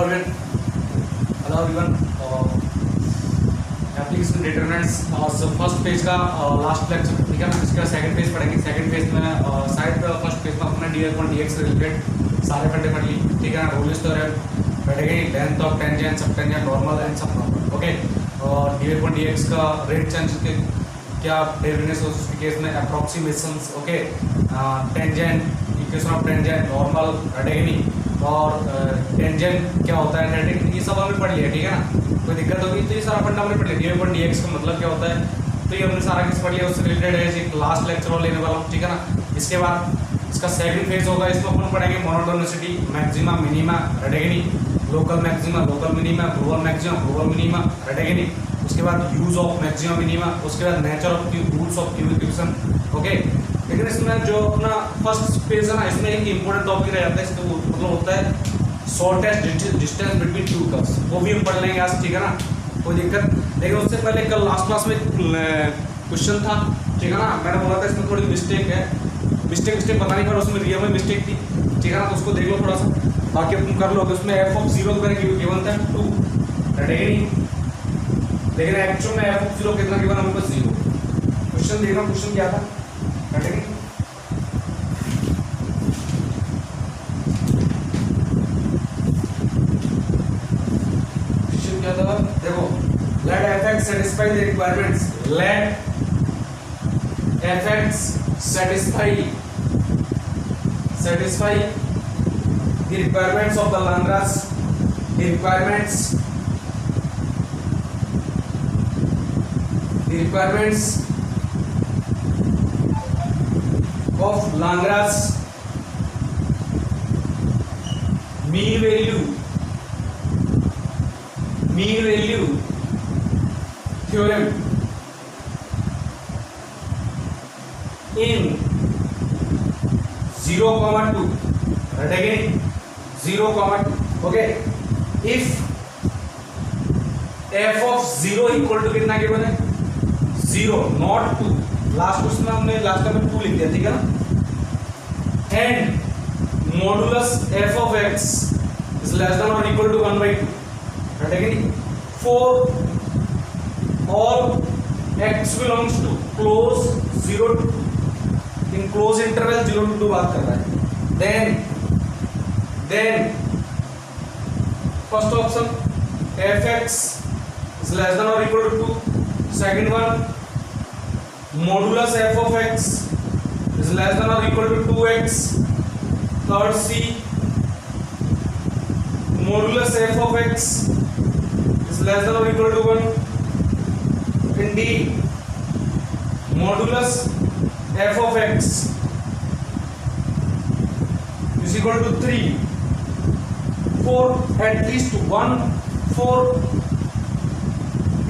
Hello everyone. Application determinants first page का last lecture, ठीक है ना। इसका सेकंड पेज पढ़ेंगे। सेकंड पेज में शायद फर्स्ट पेज में अपना df1 से रिलेटेड सारे फंडे पढ़ ली, ठीक है ना। रूल इज बैठेगी लेंथ ऑफ टेंजेंट, सब टेंजेंट, नॉर्मल एंड सब नॉर्मल, ओके। और df1 dx का रेट चेंज के क्या डेरिवेटिव्स उसके केस में approximations, okay. Tangent, equation of tangent, normal बैठेगी नहीं। और टेंजेंट क्या होता है, ये सब हमने पढ़ लिया, ठीक है ना। कोई दिक्कत होगी तो ये सारा फंडा हमने पढ़ लिया। df1 dx का मतलब क्या होता है, तो ये हमने सारा किस पढ़ लिया, उससे रिलेटेड है। एक लास्ट लेक्चर और लेने वाला हूँ, ठीक है ना। इसके बाद इसका सेकंड फेज होगा, इसमें अपन पढ़ेंगे मोनोटोनिसिटी, मैक्सिमा, मिनिमा, रेडिगनी, local maxima, local minima, global maxima, global minima, रेडिगनी। उसके बाद यूज ऑफ मैक्सिमा मिनिमा, उसके बाद नेचर ऑफ रूल्स ऑफ क्यूबिक्यूशन, ओके। लेकिन इसमें जो अपना फर्स्ट पेज है ना, इसमें एक इंपॉर्टेंट टॉपिक रह जाता है। इसका मतलब होता है shortest distance between to curves, वो भी हम पढ़ लेंगे आज, ठीक है ना। कोई दिक्कत। लेकिन उससे पहले कल लास्ट क्लास में क्वेश्चन था, ठीक है ना। मैंने बोला था इसमें थोड़ी मिस्टेक है, मिस्टेक पता नहीं, पर उसमें रियल में मिस्टेक थी, ठीक है ना। तो उसको देख लो थोड़ा सा, बाकी अपन कर लोगे। उसमें f(0) मैंने गिवन था 2, लेकिन एक्चुअल में f(0) कितना गिवन है, हमको 0। क्वेश्चन देखना, क्वेश्चन क्या था, क्या था, देखो। Let f(x) satisfy the requirements. Let f(x) satisfy the requirements of the Lagrange, the requirements of Lagrange mean value theorem in 0,2, right again 0,2, okay. If f(0) equal to कितना given है, 0, not 2। Last question में हमने last में 2 लिख दिया, ठीक है ना। And modulus f(x) is less than or equal to 1/2, right again for all x belongs to close 0 to 2, in close interval 0 to 2 बात कर रहा है। then first option f(x) is less than or equal to 2, second one modulus f(x) is less than or equal to 2x, third C modulus f(x) is less than or equal to 1, and D modulus f(x) is equal to 3, 4, at least 1, 4,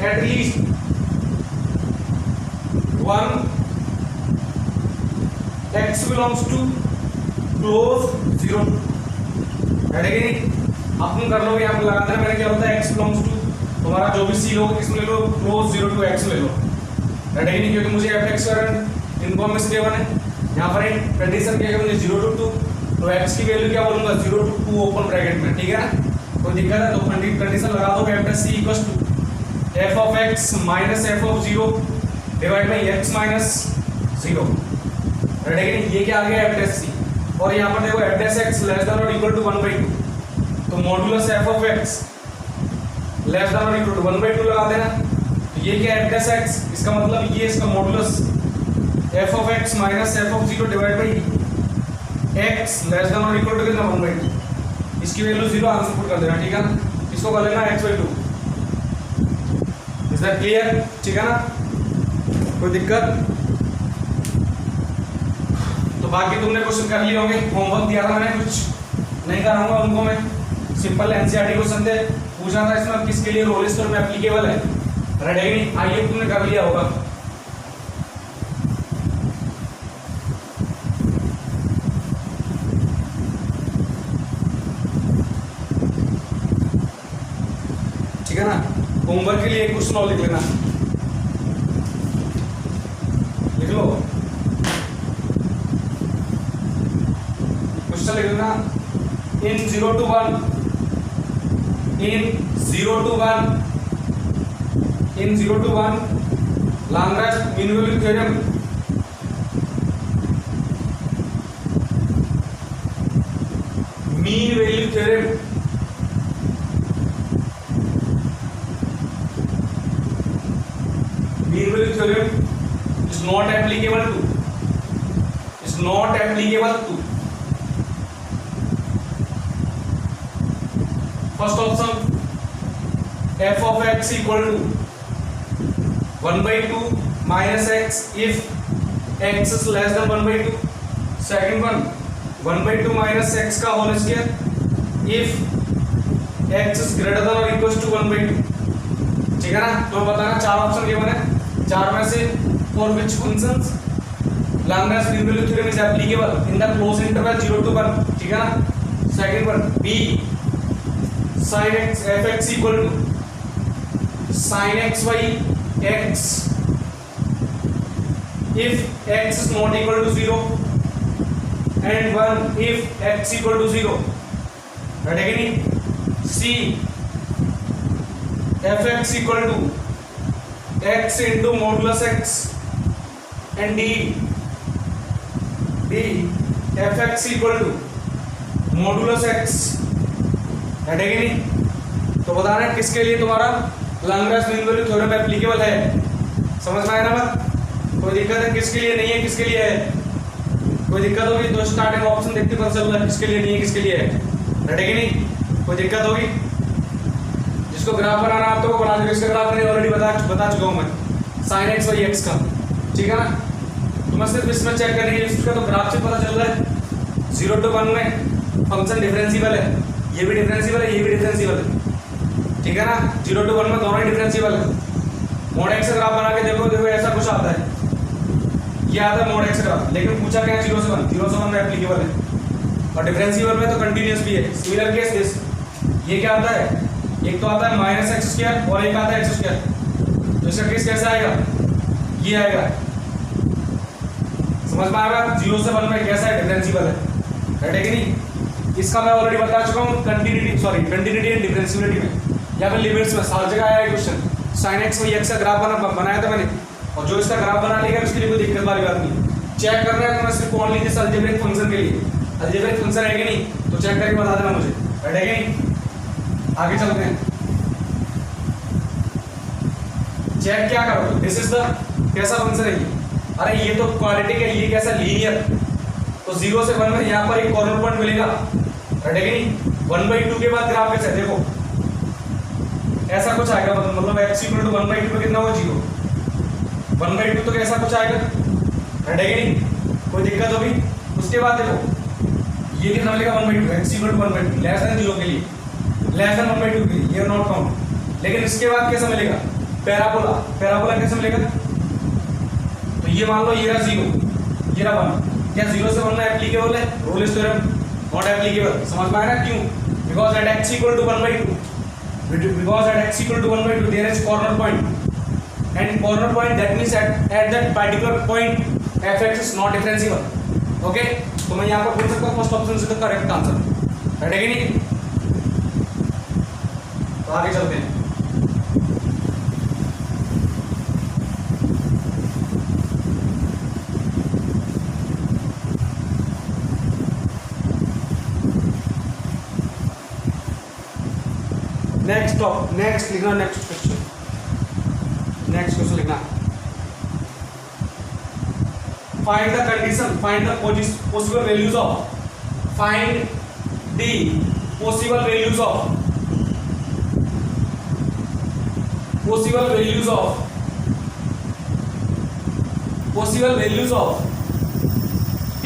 at least 1 x belongs to close 0 to 2, again अपन कर लोगे, यहाँ पे लगाना है मैंने क्या होता है x belongs to, तुम्हारा जो भी c लोगे किसमें ले लो, close 0 to x ले लो, again क्योंकि मुझे f(x) करंट इनफॉर्मेशन गिवन है। यहाँ पर एक कंडीशन क्या है, मुझे 0 to 2, तो x की वैल्यू क्या बोलूंगा, 0 to 2 ओपन ब्रैकेट में, ठीक है ना। कोई दिक्कत है तो कंडीशन लगा दो, f(c) equals to f(x) minus f(0) divide by x minus 0, लेकिन ये क्या आ गया f(c), और यहाँ पर देखो f(x) लेस देन और इक्वल टू 1/2, तो मॉडुलस f(x) लेस देन और इक्वल टू 1/2 लगा देना। तो ये क्या f(x), इसका मतलब ये इसका modulus f(x) minus f(0) divide by x less than और इक्वल टू कितना 1/2, इसकी वैल्यू 0 आंसर पुट कर देना, ठीक है ना। इसको कर लेना x/2, इज दैट क्लियर, ठीक है ना। कोई दिक्कत। तो बाकी तुमने क्वेश्चन कर लिए होंगे, होमवर्क दिया था मैंने, कुछ नहीं कराऊंगा उनको मैं। सिंपल एनसीईआरटी क्वेश्चन थे, पूछा था इसमें किसके लिए रोल स्टोर में एप्लीकेबल है, रेडी। आइए तुमने कर लिया होगा। ठीक है ना। होमवर्क के लिए एक क्वेश्चन और लिख लेना, लिख लो क्वेश्चन, लिख लेना। इन 0 to 1 in 0 to 1 Lagrange mean value theorem mean value theorem is not applicable to first option f of x equal to 1 by 2 minus x if x is less than 1 by 2. Second one 1 by 2 minus x का whole square if x is greater than or equal to 1 by 2. ठीक है ना? तो बताना चार option क्या बने, चार में से for which functions Lagrange mean value theorem is applicable in the closed interval 0 to 1. ठीक है ना? Second one b sin x fx equal to sin x by x if x is not equal to 0 and 1 if x equal to 0. right again c fx equal to x into modulus x and d fx equal to modulus x. right again तो बताना किसके लिए तुम्हारा Lagrange mean value theorem applicable है, समझ में आया ना बात? कोई दिक्कत है? किसके लिए नहीं है, किसके लिए है? कोई दिक्कत होगी तो स्टार्टिंग ऑप्शन देखते पता चल रहा है किसके लिए नहीं है, किसके लिए है. रेडी कि नहीं? कोई दिक्कत होगी? जिसको ग्राफ बनाना आप तो वो बना दो, इसका ग्राफ मैंने ऑलरेडी बता चुका हूं मैं sin x by x का. ठीक है ना? तो मैं सिर्फ इसमें चेक करने के लिए इसका तो ग्राफ से पता चल रहा है 0 to 1 में फंक्शन डिफरेंशिएबल है, ये भी डिफरेंशिएबल है, ये भी डिफरेंशिएबल है. ठीक है ना? 0 to 1 में दोनों ही डिफरेंशिएबल है. मोड एक्स ग्राफ बना के देखो ऐसा कुछ आता है, ये आता है मोड एक्स ग्राफ, लेकिन पूछा क्या है 0 से 1 में एप्लीकेबल है और डिफरेंशिएबल में तो कंटीन्यूअस भी है. सिमिलर केस दिस, ये क्या आता है, एक तो आता है माइनस एक्स स्क्वायर और एक आता है एक्स स्क्वायर. तो इसका केस कैसा आएगा, ये आएगा. समझ में आएगा 0 से 1 में कैसा है, डिफरेंशिएबल है. राइट है कि नहीं? इसका मैं ऑलरेडी बता चुका हूँ कंटिन्यूटी एंड डिफरेंशिएबिलिटी में या फिर लिमिट्स में, हर जगह आया है question. sin x by x का ग्राफ बनाया था मैंने, और जो इसका ग्राफ बना लेगा उसके लिए कोई दिक्कत वाली बात नहीं. चेक करना है तो मैं सिर्फ ओनली दिस अलजेब्रिक फंक्शन के लिए, अलजेब्रिक फंक्शन है कि नहीं तो चेक करके बता देना मुझे. राइट है कि नहीं? आगे चलते हैं. चेक क्या करो, दिस इज द कैसा फंक्शन है ये, अरे ये तो क्वाड्रेटिक है, ये कैसा लीनियर. तो 0 से 1 में यहाँ पर एक कॉर्नर पॉइंट मिलेगा. राइट है कि नहीं? 1 by 2 के बाद ग्राफ कैसे है देखो, ऐसा कुछ आएगा, मतलब x इक्वल टू 1 by 2 पे कितना होगा 0. 1 by 2 तो कैसा कुछ आएगा. राइट है कि नहीं? कोई दिक्कत होगी? उसके बाद देखो ये कितना मिलेगा 1 by 2, x equal to 1 by 2 less than 0 के लिए, लेस देन 1 by 2 के लिए, ये नॉट काउंट. लेकिन इसके बाद कैसा मिलेगा, पैराबोला कैसे मिलेगा. तो ये मान लो ये रहा 0, ये रहा 1, क्या 0 से 1 में एप्लीकेबल है रोलिस थ्योरम? Not applicable. समझ में आया क्यों? Because at x equal to 1 by 2, because at x equal to 1 by 2 there is corner point, and corner point that means at that particular point fx is not differentiable. okay, तो मैं यहाँ पर बोल सकता हूँ फर्स्ट ऑप्शन से correct answer. Right है कि नहीं? तो आगे चलते हैं. नेक्स्ट लिखना, नेक्स्ट क्वेश्चन लिखना. Find the condition, find the possible values of, find the possible values of p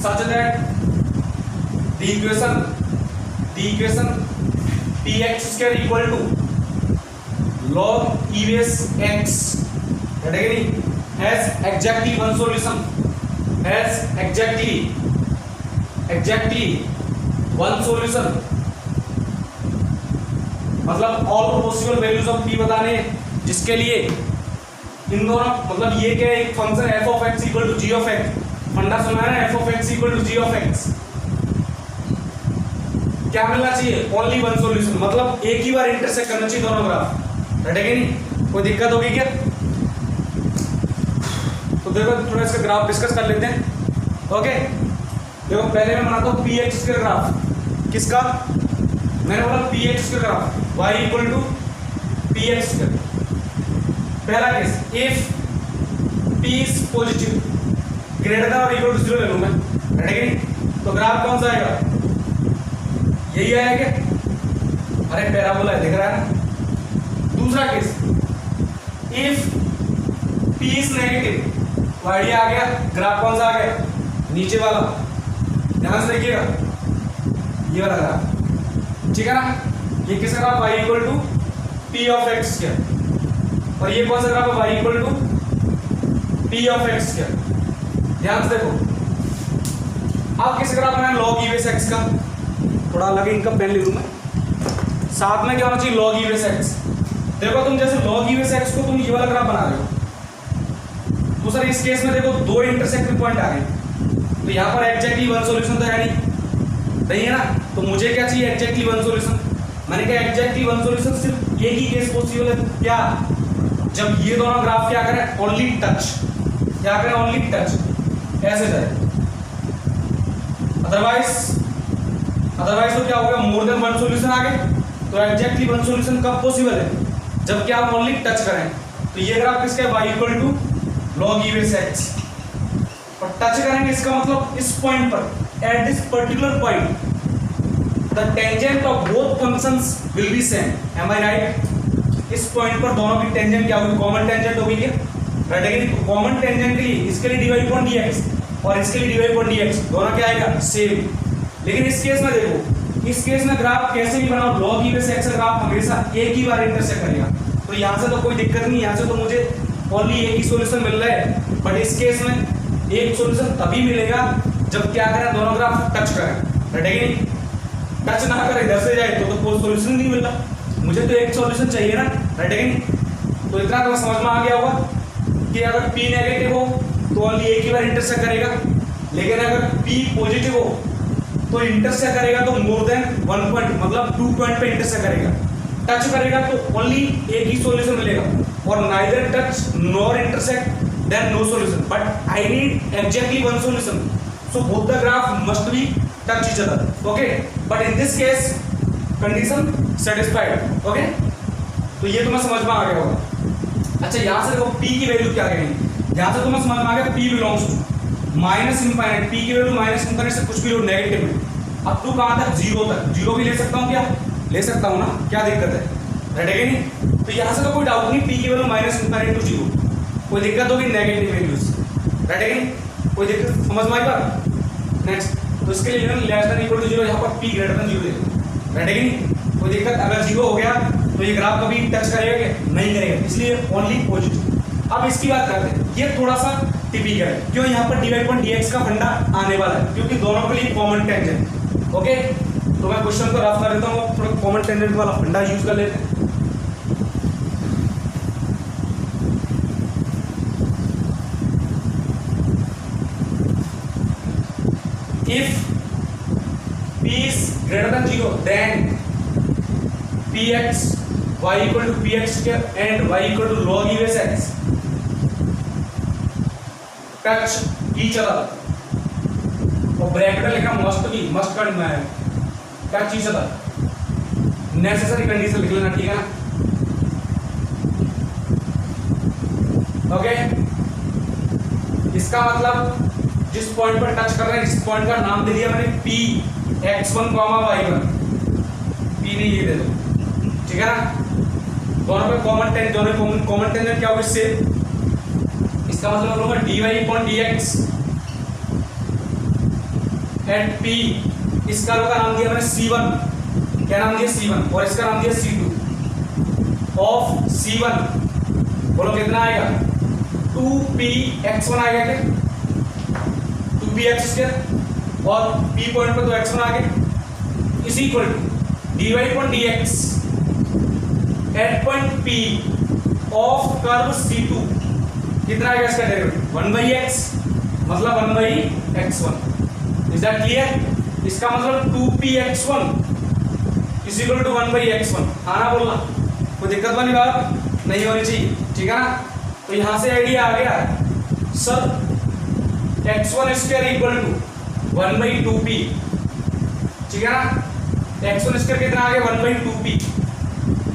such that the equation px square equal to log e base x has exactly one solution, मतलब all possible values of p बताने, जिसके लिए इन दोनों मतलब ये क्या है, एक function f of x equal to g of x, फंडा सुना है ना, f of x equal to g of x. क्या मिलना चाहिए, ओनली वन सॉल्यूशन, मतलब एक ही बार इंटरसेक्ट करना चाहिए दोनों ग्राफ, रटेगी नहीं, कोई दिक्कत होगी क्या? तो देखो थोड़ा इसका ग्राफ डिस्कस कर लेते हैं। ओके देखो पहले मैं बनाता हूँ पी एक्स का ग्राफ, किसका, मैंने बोला पी एक्स का graph, y equal to P x का। पहला case, if p is positive greater than और इक्वल टू 0 ले लूं मैं, रटेगी नहीं, तो ग्राफ कौन सा आएगा, यही आएगा क्या, अरे पैराबोला है, दिख रहा है ना। दूसरा case, if p is negative, तो आइडिया आ गया, ग्राफ कौन सा आ गया, नीचे वाला, ध्यान से देखिएगा, ये वाला ग्राफ, ठीक है ना। ये किसका graph, y equal to p of x क्या, और ये कौन सा ग्राफ है, y equal to p of x क्या, ध्यान से देखो। अब किस ग्राफ बनाए, log e बेस x का, थोड़ा अलग इनका पेन ले लूं मैं, साथ में क्या होना चाहिए, log e बेस x। देखो तुम जैसे log e बेस x को तुम ये वाला ग्राफ बना रहे हो, तो सर इस केस में देखो दो इंटरसेक्टिंग पॉइंट आ गए, तो यहाँ पर एग्जैक्टली वन सॉल्यूशन तो है नहीं है ना, तो मुझे क्या चाहिए, एग्जैक्टली वन सॉल्यूशन। मैंने कहा एग्जैक्टली वन सॉल्यूशन सिर्फ एक ही केस पॉसिबल है, क्या, जब ये दोनों ग्राफ क्या करें, ओनली टच, क्या करें, ओनली टच, ऐसे जाए, अदरवाइज तो क्या हो गया, मोर देन वन सॉल्यूशन आ गए। तो एग्जैक्टली वन सॉल्यूशन कब पॉसिबल है, जब क्या हम ओनली टच करें। तो ये ग्राफ किसका है, y equal to log e base x, और टच करेंगे इसका मतलब इस पॉइंट पर, at this particular point the tangent of both functions will be same, am I right. इस पॉइंट पर दोनों की टेंजेंट क्या होगी, कॉमन टेंजेंट होगी क्या, राइट। कॉमन टेंजेंट के लिए इसके लिए dy अपॉन dx और इसके लिए dy अपॉन dx, दोनों क्या आएगा, सेम। लेकिन इस केस में देखो, इस केस में ग्राफ कैसे भी बनाओ, log e base x graph हमेशा एक ही बार इंटरसेक्ट करेगा, तो यहाँ से तो कोई दिक्कत नहीं, यहाँ से तो मुझे ओनली एक ही सॉल्यूशन मिल रहा है। बट इस केस में एक सॉल्यूशन तभी मिलेगा जब क्या करें, दोनों ग्राफ टच करें, रटेगी नहीं, टच ना करें इधर से जाए तो कोई सॉल्यूशन नहीं मिलता, मुझे तो एक सॉल्यूशन चाहिए ना, रटेगी नहीं। तो इतना तो समझ में आ गया होगा कि अगर p नेगेटिव हो तो ओनली एक ही बार इंटरसेक्ट करेगा, लेकिन अगर p पॉजिटिव हो तो इंटरसेक्ट करेगा तो मोर देन वन पॉइंट, मतलब 2 पॉइंट पे इंटरसेक्ट करेगा। टच करेगा तो ओनली एक ही सॉल्यूशन मिलेगा, और neither touch nor intersect then no solution, but I need exactly one solution, so both the graph must be touch each other, okay. But in this case condition satisfied, okay. तो ये तुम्हें समझ में आ गया होगा। अच्छा यहाँ से देखो p की वैल्यू क्या करेंगे, यहाँ से तुम्हें समझ में आ गया p belongs to minus infinite, p की वैल्यू माइनस इंफाइनाइट से कुछ भी नेगेटिव में, अब टू कहाँ तक, 0 तक, 0 भी ले सकता हूँ क्या, ले सकता हूँ ना, क्या दिक्कत है, रटेगी नहीं। तो यहाँ से तो कोई डाउट नहीं, p की वैल्यू माइनस इंफाइनाइट टू 0, कोई दिक्कत होगी नेगेटिव वैल्यूज, रटेगी नहीं, कोई दिक्कत, समझ में आई बात। नेक्स्ट, तो इसके लिए लेस देन इक्वल टू 0, यहाँ पर p ग्रेटर देन 0 दे दो, रटेगी नहीं, कोई दिक्कत। अगर 0 हो गया तो ये ग्राफ कभी टच करेगा क्या, नहीं करेगा, इसलिए ओनली पॉजिटिव। अब इसकी बात करते हैं, ये थोड़ा सा टिपिकल है, क्यों, यहाँ पर dy अपॉन dx का फंडा आने वाला है, क्योंकि दोनों के लिए कॉमन टेंजेंट, ओके। तो मैं क्वेश्चन को रफ कर देता हूँ, थोड़ा कॉमन टेंजेंट वाला फंडा यूज कर लेते हैं। If p is greater than 0, then px y equal to px square and y equal to log e base x touch each other, और ब्रैकेट में लिखा मस्ट करना है, touch each other, necessary condition लिख लेना, ठीक है ना, ओके। इसका मतलब जिस पॉइंट पर टच कर रहे हैं, जिस पॉइंट का नाम दे दिया मैंने p x1, y1, p ने ये दे दो, ठीक है ना। दोनों पे कॉमन टेंजेंट, दोनों कॉमन टेंजेंट क्या होगा इससे, इसका मतलब होगा dy upon dx at p, इसका का नाम दिया मैंने c1, क्या नाम दिया c1, और इसका नाम दिया c2 ऑफ c1, बोलो कितना आएगा, 2p x1 आएगा क्या, 2p x स्क्वायर, और p पॉइंट पर तो x1 आ गया, is equal to dy upon dx at point p of curve c2, कितना आएगा इसका डेरिवेटिव, 1/x, मतलब 1/x1, इज दैट क्लियर। इसका मतलब 2p x1 is equal to 1/x1। हाँ ना बोलना, कोई दिक्कत वाली बात नहीं होनी चाहिए, ठीक है ना। तो यहां से आइडिया आ गया sir, x1 square equal to 1/2p, ठीक है ना। x1 स्क्वायर कितना आ गया 1/2p,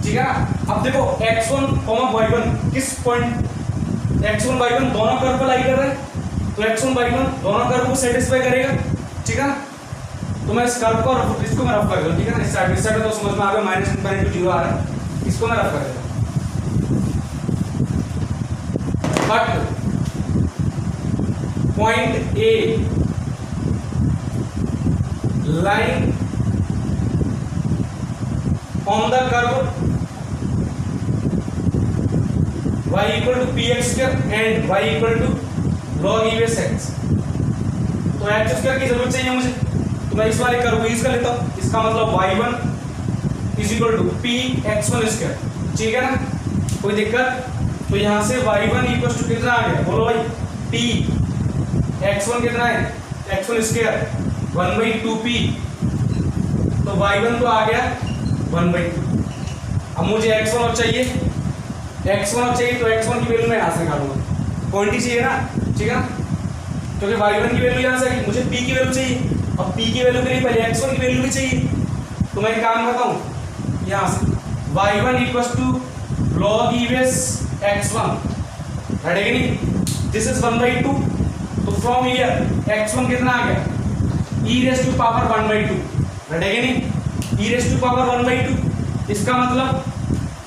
ठीक है ना। अब देखो x1, y1 किस पॉइंट, x1 y1 दोनों कर्व पर लाई कर रहे हैं, तो x1 y1 दोनों कर्व को सेटिस्फाई करेगा, ठीक है ना। तो मैं इस कर्व को इसको मैं रफ कर दूं, ठीक है ना। इस साइड तो समझ में आ गया, माइनस इनफिनिटी टू 0 आ रहा है, इसको मैं रफ कर देता हूं। But point A line on the curve y equal to px square and y equal to log e base x। तो x स्क्वायर की जरूरत चाहिए मुझे, तो मैं इस वाले कर्व को यूज कर लेता हूं। इसका मतलब y1 is equal to p x1 square, ठीक है ना, कोई दिक्कत। तो यहां से y1 इक्वल टू कितना आ गया, बोलो भाई, p x1 कितना है, x1 स्क्वायर 1/2p, तो y1 तो आ गया 1/2। अब मुझे x1 और चाहिए, x1 और चाहिए, तो x1 की वैल्यू मैं यहां से निकालूंगा, पॉइंट ही चाहिए ना, ठीक है, क्योंकि y1 की वैल्यू यहां से आई, मुझे p की वैल्यू चाहिए। अब p की वैल्यू के लिए पहले x1 की वैल्यू भी चाहिए, तो मैं एक काम करता हूं, यहां से y1 equal to log e base x1, रहेगा नहीं, दिस इज 1/2। तो फ्रॉम हियर x1 कितना आ गया, e रेज़ टू पावर 1/2, रहेगा नहीं, e रेज़ टू पावर 1/2। इसका मतलब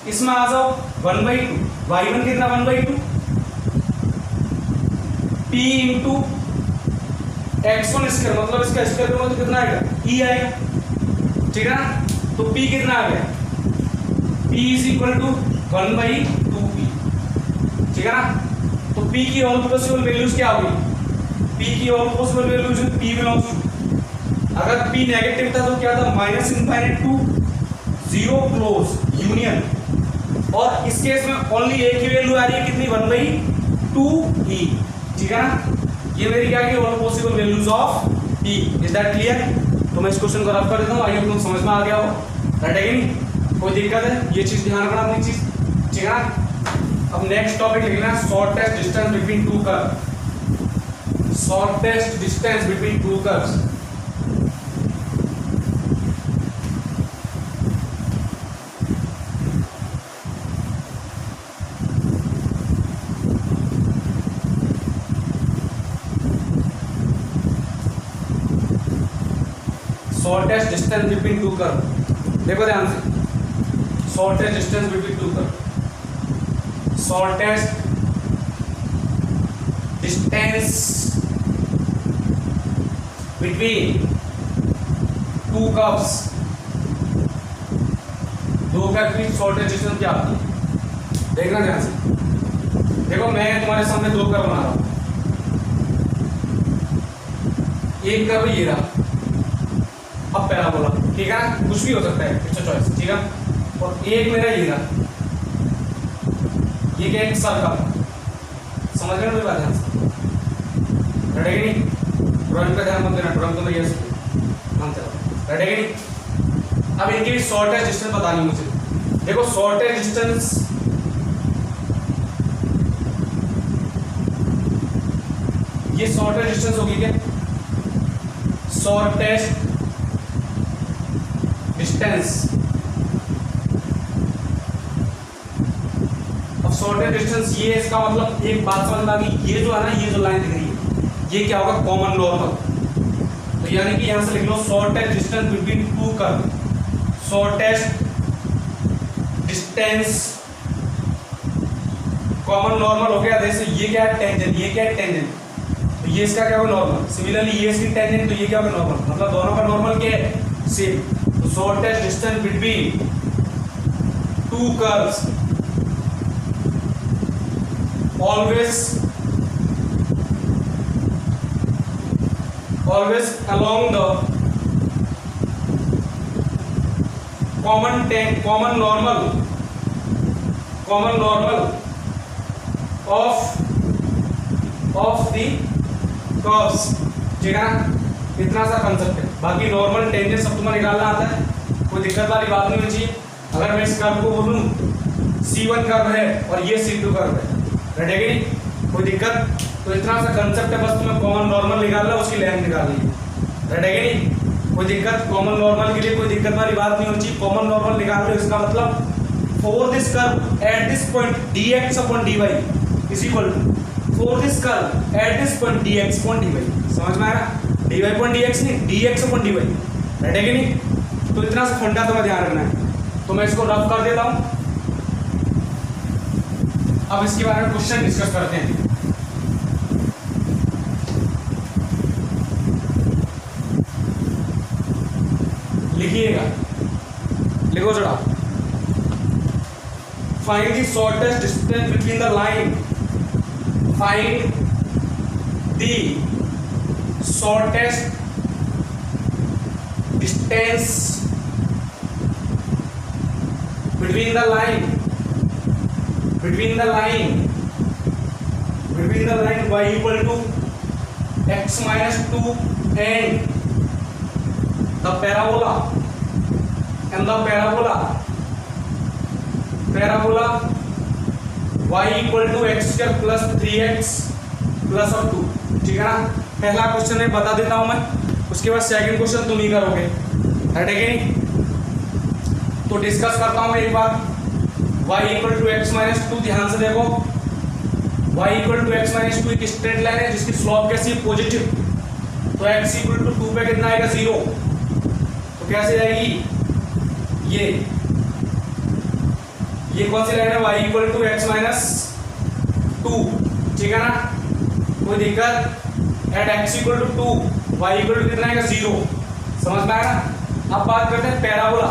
इसमें आ जाओ 1/2, y1 कितना 1/2 p इंटू x1 स्क्वायर, मतलब इसका स्क्वायर करोगे तो कितना आएगा, e आएगा, ठीक है ना। तो p कितना आ गया, p is equal to 1/2p, ठीक है ना। तो p की ऑल पॉसिबल वैल्यूज क्या होगी, p की all possible values p belongs to, अगर p नेगेटिव था तो क्या था, minus infinite to 0 close union, और इस केस में ओनली एक ही वैल्यू आ रही है, कितनी 1/2e, ठीक है ना। ये मेरी क्या की all possible values of p, is that clear. तो मैं इस क्वेश्चन को रफ कर देता हूं, आइए तुम समझ में आ गया हो, रटेगा नहीं, कोई दिक्कत है, ये चीज ध्यान रखना अपनी चीज, ठीक है ना। अब नेक्स्ट टॉपिक लिखना है shortest distance between two curve, shortest distance between to curves. Shortest distance between two curve, देखो ध्यान से, shortest distance between two curve, shortest distance between to curves, दो कर्व की शॉर्टेस्ट डिस्टेंस क्या होती है, देखना ध्यान से। देखो मैं तुम्हारे सामने दो कर्व बना रहा हूं, एक कर्व ये रहा, अब पैराबोला, ठीक है ना, कुछ भी हो सकता है, इट्स अ चॉइस, ठीक है। और एक मेरा ये रहा, ये क्या, एक सर्कल, समझ रहे हो मेरी बात, ध्यान से, रटेगा नहीं, ड्राइंग का ध्यान मत देना, ड्राइंग तो मैं ये मानते रहो, रटेगा नहीं। अब इनकी भी शॉर्टेस्ट डिस्टेंस बतानी मुझे, देखो शॉर्टेस्ट डिस्टेंस, ये शॉर्टेस्ट डिस्टेंस होगी क्या, शॉर्टेस्ट डिस्टेंस। अब शॉर्टेस्ट डिस्टेंस ये, इसका मतलब एक बात समझ में आ गई, ये जो है ना, ये जो लाइन दिख रही है, ये क्या होगा, कॉमन नॉर्मल। तो यानी कि यहां से लिख लो shortest distance between two curve, shortest distance common normal हो गया, जैसे ये क्या है टेंजेंट, ये क्या है टेंजेंट, तो ये इसका क्या होगा नॉर्मल, सिमिलरली ये इसकी टेंजेंट, तो ये क्या होगा नॉर्मल, मतलब दोनों का नॉर्मल क्या है, सेम। तो shortest distance between to curves always along the common normal of the curves, ठीक है ना, इतना सा कंसेप्ट है। बाकी नॉर्मल टेंजेंट सब तुम्हें निकालना आता है, कोई दिक्कत वाली बात नहीं होनी चाहिए। अगर मैं इस कर्व को बोलूं C1 कर्व है और ये C2 कर्व है, रेडी है नहीं, कोई दिक्कत? तो इतना सा कंसेप्ट है, बस तुम्हें कॉमन नॉर्मल निकाल लो, उसकी लेंथ निकाल ली, रेडी है नहीं, कोई दिक्कत? कॉमन नॉर्मल के लिए कोई दिक्कत वाली बात नहीं होनी चाहिए। कॉमन नॉर्मल निकाल लो, इसका मतलब for this curve at this point dx upon dy is equal to for this curve at this point dx upon dy। समझ में आया? dy अपॉन dx नहीं, dx अपॉन dy, रेडी है नहीं? तो इतना सा फंडा तुम्हें ध्यान रखना है। तो मैं इसको रफ कर देता हूं। अब इसके बारे में क्वेश्चन डिस्कस करते हैं। लिखिएगा, लिखो जरा। Find the shortest distance between the line, find the shortest distance between the line y equal to x minus 2 and the parabola y equal to x square plus 3x plus of 2। ठीक है ना? पहला question मैं बता देता हूं मैं, उसके बाद सेकंड क्वेश्चन तुम ही करोगे, है कि नहीं? तो डिस्कस करता हूं एक बार। y equal to x minus 2, ध्यान से देखो, y equal to x minus 2 एक स्ट्रेट लाइन है जिसकी स्लोप कैसी है? पॉजिटिव। तो x इक्वल टू 2 पे कितना आएगा? 0। तो कैसे आएगी ये कौन सी लाइन है? y equal to x minus 2, ठीक है ना? कोई दिक्कत? At x equal to 2 y equal to कितना आएगा? 0। समझ में आया ना? अब बात करते हैं पैराबोला।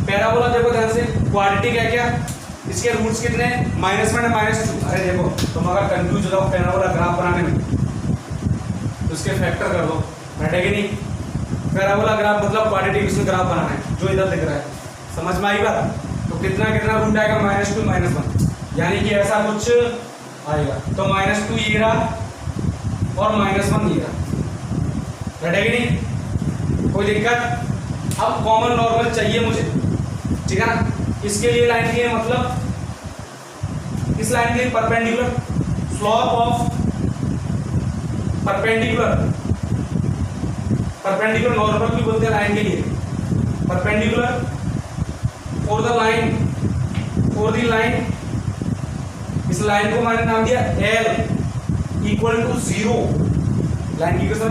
पैराबोला देखो ध्यान से, क्वाड्रेटिक है क्या? इसके रूट्स कितने हैं? -1 है -2। अरे देखो, तुम अगर कंफ्यूज हो जाओ पैराबोला ग्राफ बनाने में तो इसके फैक्टर कर दो, बैठेगी नहीं? पैराबोला ग्राफ मतलब क्वाड्रेटिक इसमें ग्राफ बनाना है, जो इधर दिख रहा है। समझ में आई बात? तो कितना कितना रूट आएगा? -2 -1, यानी कि ऐसा कुछ आएगा। तो -2 ये रहा और -1 ये रहा, बैठेगी नहीं? कोई दिक्कत? अब कॉमन नॉर्मल चाहिए मुझे, ठीक है ना? इसके लिए लाइन की है, मतलब इस लाइन के लिए perpendicular slope of perpendicular normal भी बोलते हैं लाइन के लिए। परपेंडिकुलर फॉर द लाइन, इस लाइन को मैंने नाम दिया L इक्वल टू 0। लाइन की कसम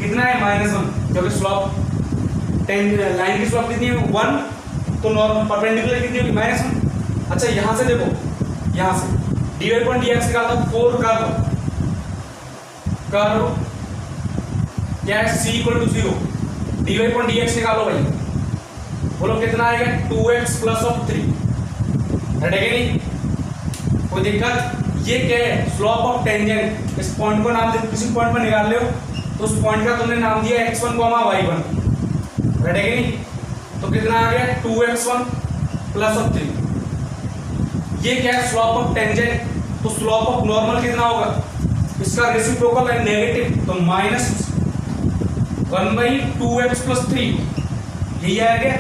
कितना है? -1, क्योंकि स्लोप लाइन की स्लोप कितनी है? 1, तो नॉर्मल परपेंडिकुलर कितनी होगी? -1। अच्छा, यहां से देखो, यहां से dy अपॉन dx निकालता हूं। 4 कर्व क्या है? c equal to 0, dy upon dx निकालो भाई, बोलो कितना आएगा? 2x प्लस ऑफ 3, हटेगा नहीं? कोई दिक्कत? ये क्या है? Slope of tangent. इस पॉइंट को नाम दे, किसी पॉइंट पर निकाल लो तो उस पॉइंट का तुमने नाम दिया x1, y1, बैठेगी नहीं? तो कितना आ गया? 2x1 plus of 3। ये क्या है? Slope of tangent. तो स्लोप ऑफ नॉर्मल कितना होगा? इसका रेसिप्रोकल है नेगेटिव, तो -1/2x प्लस 3, यही आएगा।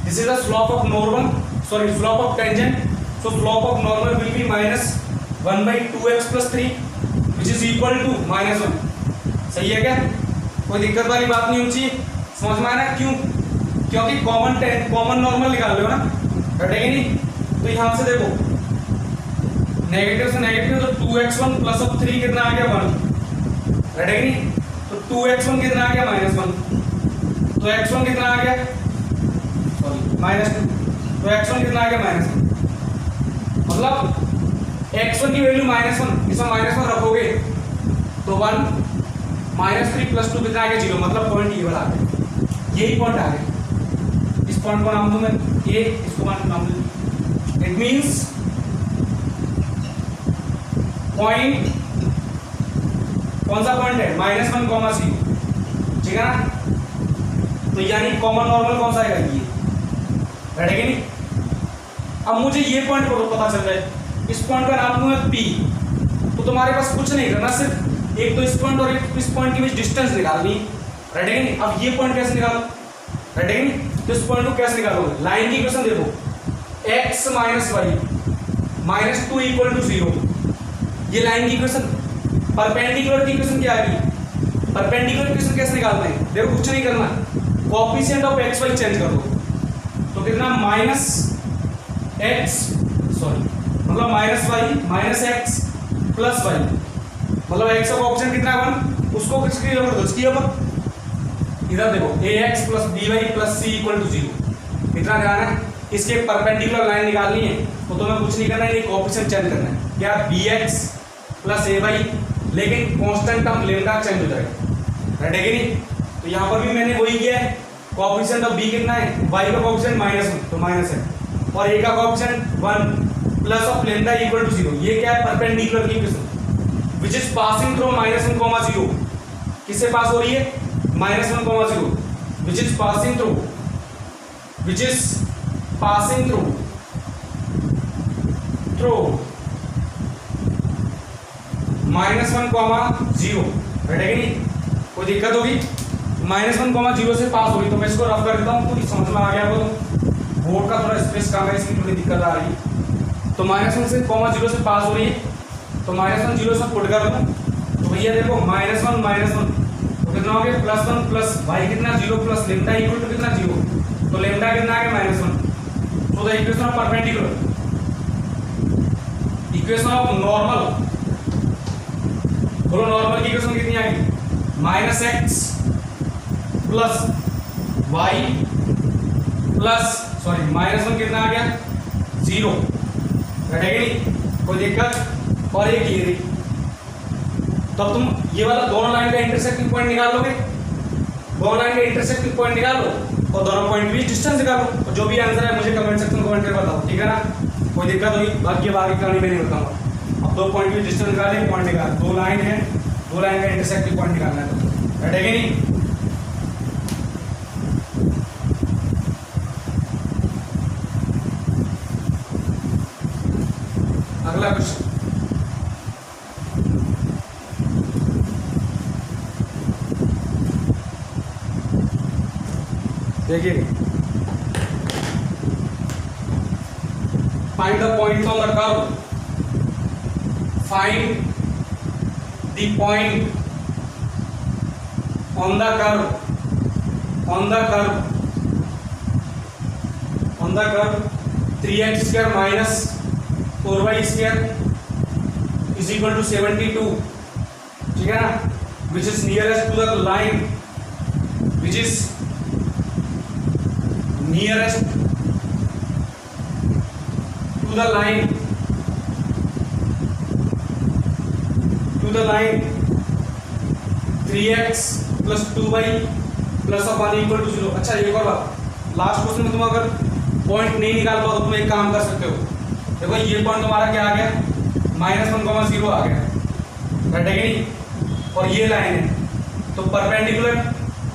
This is the slope of normal, sorry slope of tangent. So slope of normal will be -1/2x plus 3 which is equal to -1। सही है क्या? कोई दिक्कत वाली बात नहीं होनी चाहिए। समझ में आया ना? क्यों? क्योंकि कॉमन नॉर्मल निकाल लो ना, घटेगी नहीं? तो यहां से देखो, नेगेटिव से नेगेटिव, तो 2x1 प्लस ऑफ 3 कितना आ गया? 1, घटेगी नहीं? तो 2x1 कितना आ गया? -1। तो x1 कितना आ गया? सॉरी -2। तो x1 कितना आ गया? -1। मतलब x1 की वैल्यू -1, इसमें -1 रखोगे तो 1, -3 प्लस 2 कितना आ गया? 0। मतलब पॉइंट ये वाला आ गया, यही पॉइंट आ गया। इस पॉइंट को नाम दूं मैं A, इसको नाम दूं। इट मींस पॉइंट कौन सा पॉइंट है? -1, C, ठीक है ना? तो यानी कॉमन नॉर्मल कौन सा आएगा? ये, बैठेगा नहीं? अब मुझे ये पॉइंट को पता चल रहा है, इस पॉइंट का नाम दूं मैं P। तो तुम्हारे पास कुछ नहीं करना, सिर्फ एक तो इस पॉइंट और एक इस पॉइंट के बीच डिस्टेंस निकालनी, बैठेगा नहीं? अब ये पॉइंट कैसे निकालो? बैठेगा नहीं? तो इस पॉइंट को कैसे निकालोगे? लाइन की इक्वेशन देखो, x minus y minus 2 equal to 0, ये लाइन की इक्वेशन। परपेंडिकुलर की इक्वेशन क्या आ गई? परपेंडिकुलर इक्वेशन कैसे निकालते हैं? देखो कुछ नहीं करना, coefficient of x y change कर दो, तो कितना माइनस एक्स सॉरी मतलब minus y minus x plus y, मतलब एक्स का कोएफिशिएंट कितना है 1, उसको किसकी ओर दो, इसकी ओर। इधर देखो ax plus by plus c equal to 0, इतना ध्यान है। इसके परपेंडिकुलर लाइन निकालनी है तो तुम्हें कुछ नहीं करना है, ये कोएफिशिएंट चेंज करना है। क्या bx प्लस ay, लेकिन कांस्टेंट टर्म लेम्डा चेंज हो जाएगा, राइट है कि नहीं? तो यहाँ पर भी मैंने वही किया है, कोएफिशिएंट ऑफ b कितना है, y का कोएफिशिएंट -1 तो माइनस है, और a का coefficient 1 plus of lambda equal to 0। ये क्या है? परपेंडिकुलर की equation which is passing through -1, 0। किससे पास हो रही है? -1, 0, which is passing through -1, 0, right है कि नहीं? कोई दिक्कत होगी? -1, 0 से पास होगी, तो मैं इसको रफ कर देता हूँ, तो समझ में आ गया हो? तो बोर्ड का थोड़ा स्पेस कम है, इसकी थोड़ी दिक्कत आ रही है। तो -1 से 0 से पास हो रही है, तो -1, 0 से पुट कर दूँ, तो भैया देखो -1 कितना हो गया? +1 प्लस y कितना 0 प्लस लेम्डा इक्वल टू कितना 0, तो लेम्डा कितना आ गया -1। तो the equation of perpendicular, equation of normal, बोलो नॉर्मल की इक्वेशन कितनी आ गई? -x plus y plus sorry -1 कितना आ गया 0, राइट है कि नहीं? कोई दिक्कत? और एक ये तब तुम ये वाला दोनों लाइन का इंटरसेक्टिंग पॉइंट निकाल लोगे, दोनों लाइन का इंटरसेक्टिंग पॉइंट निकाल लो और दोनों पॉइंट की डिस्टेंस निकालो, और जो भी आंसर है मुझे कमेंट सेक्शन में कमेंट करके बताओ, ठीक है ना? कोई दिक्कत होगी? बाकी कहानी मैं नहीं बताऊंगा। अब दो पॉइंट की डिस्टेंस निकाले, पॉइंट निकाल, दो लाइन है, दो लाइन का इंटरसेक्टिंग पॉइंट निकालना है, तो राइट है कि नहीं? अगला क्वेश्चन देखिए, find the point on the curve, find the point on the curve, on the curve 3x² minus 4y² is equal to 72, ठीक है ना? Which is nearest to the line, which is nearest to the line 3x plus 2y plus of 1 equal to 0। अच्छा एक और बात, last question में तुम अगर पॉइंट नहीं निकाल पाओ तो तुम एक काम कर सकते हो, देखो ये पॉइंट तुम्हारा क्या आ गया? -1, 0 आ गया, राइट है कि नहीं? और ये लाइन है, तो परपेंडिकुलर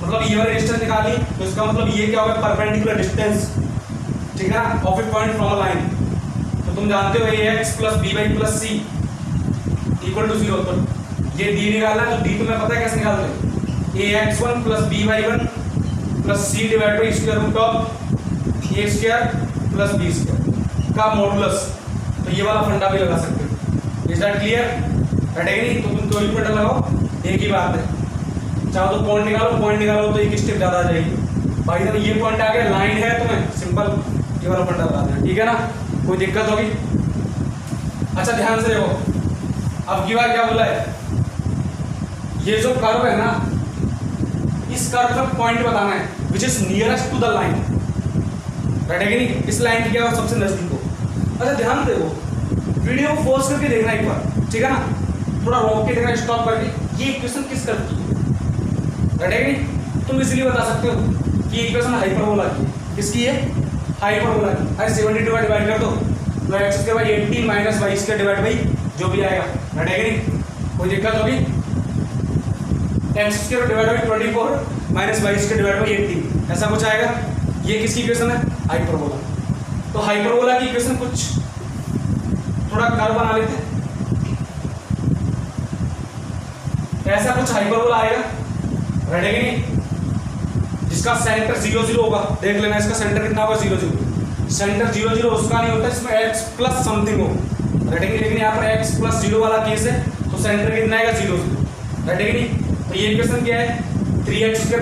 मतलब ये वाली डिस्टेंस निकाली, तो इसका मतलब ये क्या होगा? परपेंडिकुलर डिस्टेंस, ठीक है ना, of a point from a line. तो तुम जानते हो ax plus by plus c equal to 0, तो ये d निकालना है, तो d तुम्हें पता है कैसे निकालते हैं? ax1 plus by1 plus c divide by square root of a² plus b² का मॉडुलस। तो ये वाला फंडा भी लगा सकते हो, इज दैट क्लियर? राइट है कि नहीं? तो तुम कोई भी फंडा लगाओ, एक ही बात है, चाहो तो पॉइंट निकालो तो एक स्टेप ज्यादा आ जाएगी। भाई जब ये पॉइंट आ गया, लाइन है, तुम्हें सिंपल ये वाला फंडा लगा देना, ठीक है ना? कोई दिक्कत होगी? अच्छा ध्यान से देखो, अब की बार क्या बोला है? ये जो कर्व है ना, इस कर्व का पॉइंट बताना है which is nearest to the line, right है कि नहीं? इस लाइन की क्या सबसे नजदीक हो। अच्छा ध्यान देखो, वीडियो को फोर्स करके देखना एक बार, ठीक है ना? थोड़ा रोक के देखना, स्टॉप करके। ये इक्वेशन किस कर्व की है? राइट है कि नहीं? तुम इसलिए बता सकते हो कि इक्वेशन हाइपरबोला की है। किसकी है? हाइपरबोला की। अरे 72 का डिवाइड कर दो, तो x के बाद 18 माइनस y के डिवाइड बाई जो भी आएगा, राइट है कि नहीं? कोई दिक्कत होगी? x के डिवाइड बाई 24 माइनस y के डिवाइड बाई 18, ऐसा कुछ आएगा। ये किसकी इक्वेशन है? हाइपरबोला। तो हाइपरबोला की इक्वेशन कुछ थोड़ा कर्व बना लेते हैं, ऐसा कुछ हाइपरबोला आएगा, राइट है कि नहीं? जिसका सेंटर 0 0 होगा, देख लेना इसका सेंटर कितना होगा 0 0, सेंटर 0 0 उसका नहीं होता, इसमें x प्लस समथिंग हो रटेगी, लेकिन यहाँ पर x प्लस 0 वाला केस है तो सेंटर कितना आएगा 0 0 रटेगी नहीं। तो ये इक्वेशन क्या है 3x²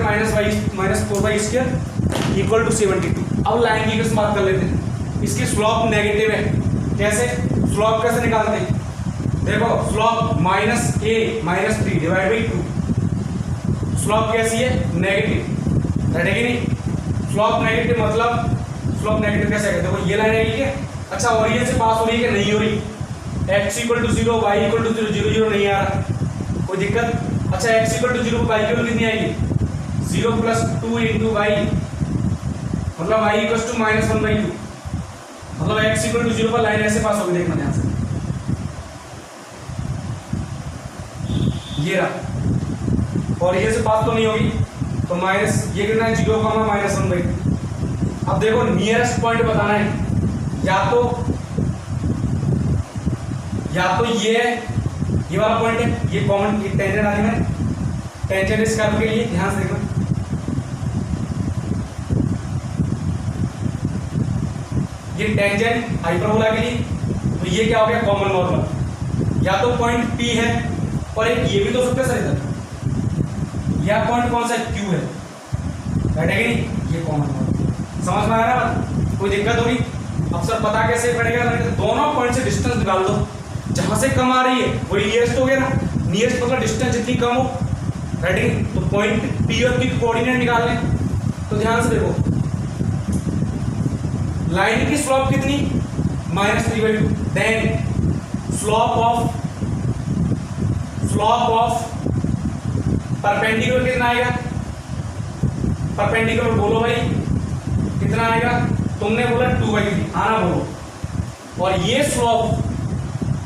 minus 4y square equal to 72। अब लाइन की इक्वेशन बात कर लेते हैं, इसकी स्लोप नेगेटिव है, कैसे स्लोप कैसे निकालते हैं, देखो slope -a-3 divide by 2, slope कैसी है नेगेटिव रटेगी नहीं। स्लोप नेगेटिव मतलब स्लोप नेगेटिव कैसे है, देखो ये लाइन है क्या, अच्छा ओरिजिन से पास हो रही है कि नहीं हो रही, x equal to 0 y equal to 0 0 0 नहीं आ रहा, कोई दिक्कत। अच्छा x इक्वल टू 0 y की वैल्यू कितनी आएगी 0 प्लस 2 इंटू y, मतलब y इक्वल टू -1/2, मतलब x इक्वल टू 0 पर लाइन ऐसे पास होगी, देखना ध्यान से, ये रहा, और ये से पास तो नहीं होगी तो माइनस ये कितना है 0, -1/2। अब देखो नियरेस्ट पॉइंट बताना है, या तो ये वाला पॉइंट है, ये कॉमन टेंजेंट आ रही है, टेंजेंट इस कर्व के लिए ध्यान से देखना, ये टेंजेंट हाइपरबोला के लिए, तो ये क्या हो गया कॉमन नॉर्मल, या तो पॉइंट P है और एक ये भी तो सकता है इधर, या पॉइंट कौन सा Q है, बैठेगा नहीं, ये कॉमन नॉर्मल, समझ में आ रहा है, कोई दिक्कत होगी। अब सर पता कैसे पड़ेगा, दोनों पॉइंट से डिस्टेंस निकाल दो, जहां से कम आ रही है वही नियरेस्ट हो गया ना, नियरेस्ट मतलब डिस्टेंस जितनी कम हो, राइट, तो पॉइंट P और Q कोऑर्डिनेट निकाल लें। तो ध्यान से देखो लाइन की स्लोप कितनी -3/2, देन स्लोप ऑफ परपेंडिकुलर कितना आएगा, परपेंडिकुलर बोलो भाई कितना आएगा, तुमने बोला 2/3, आना बोलो, और ये स्लोप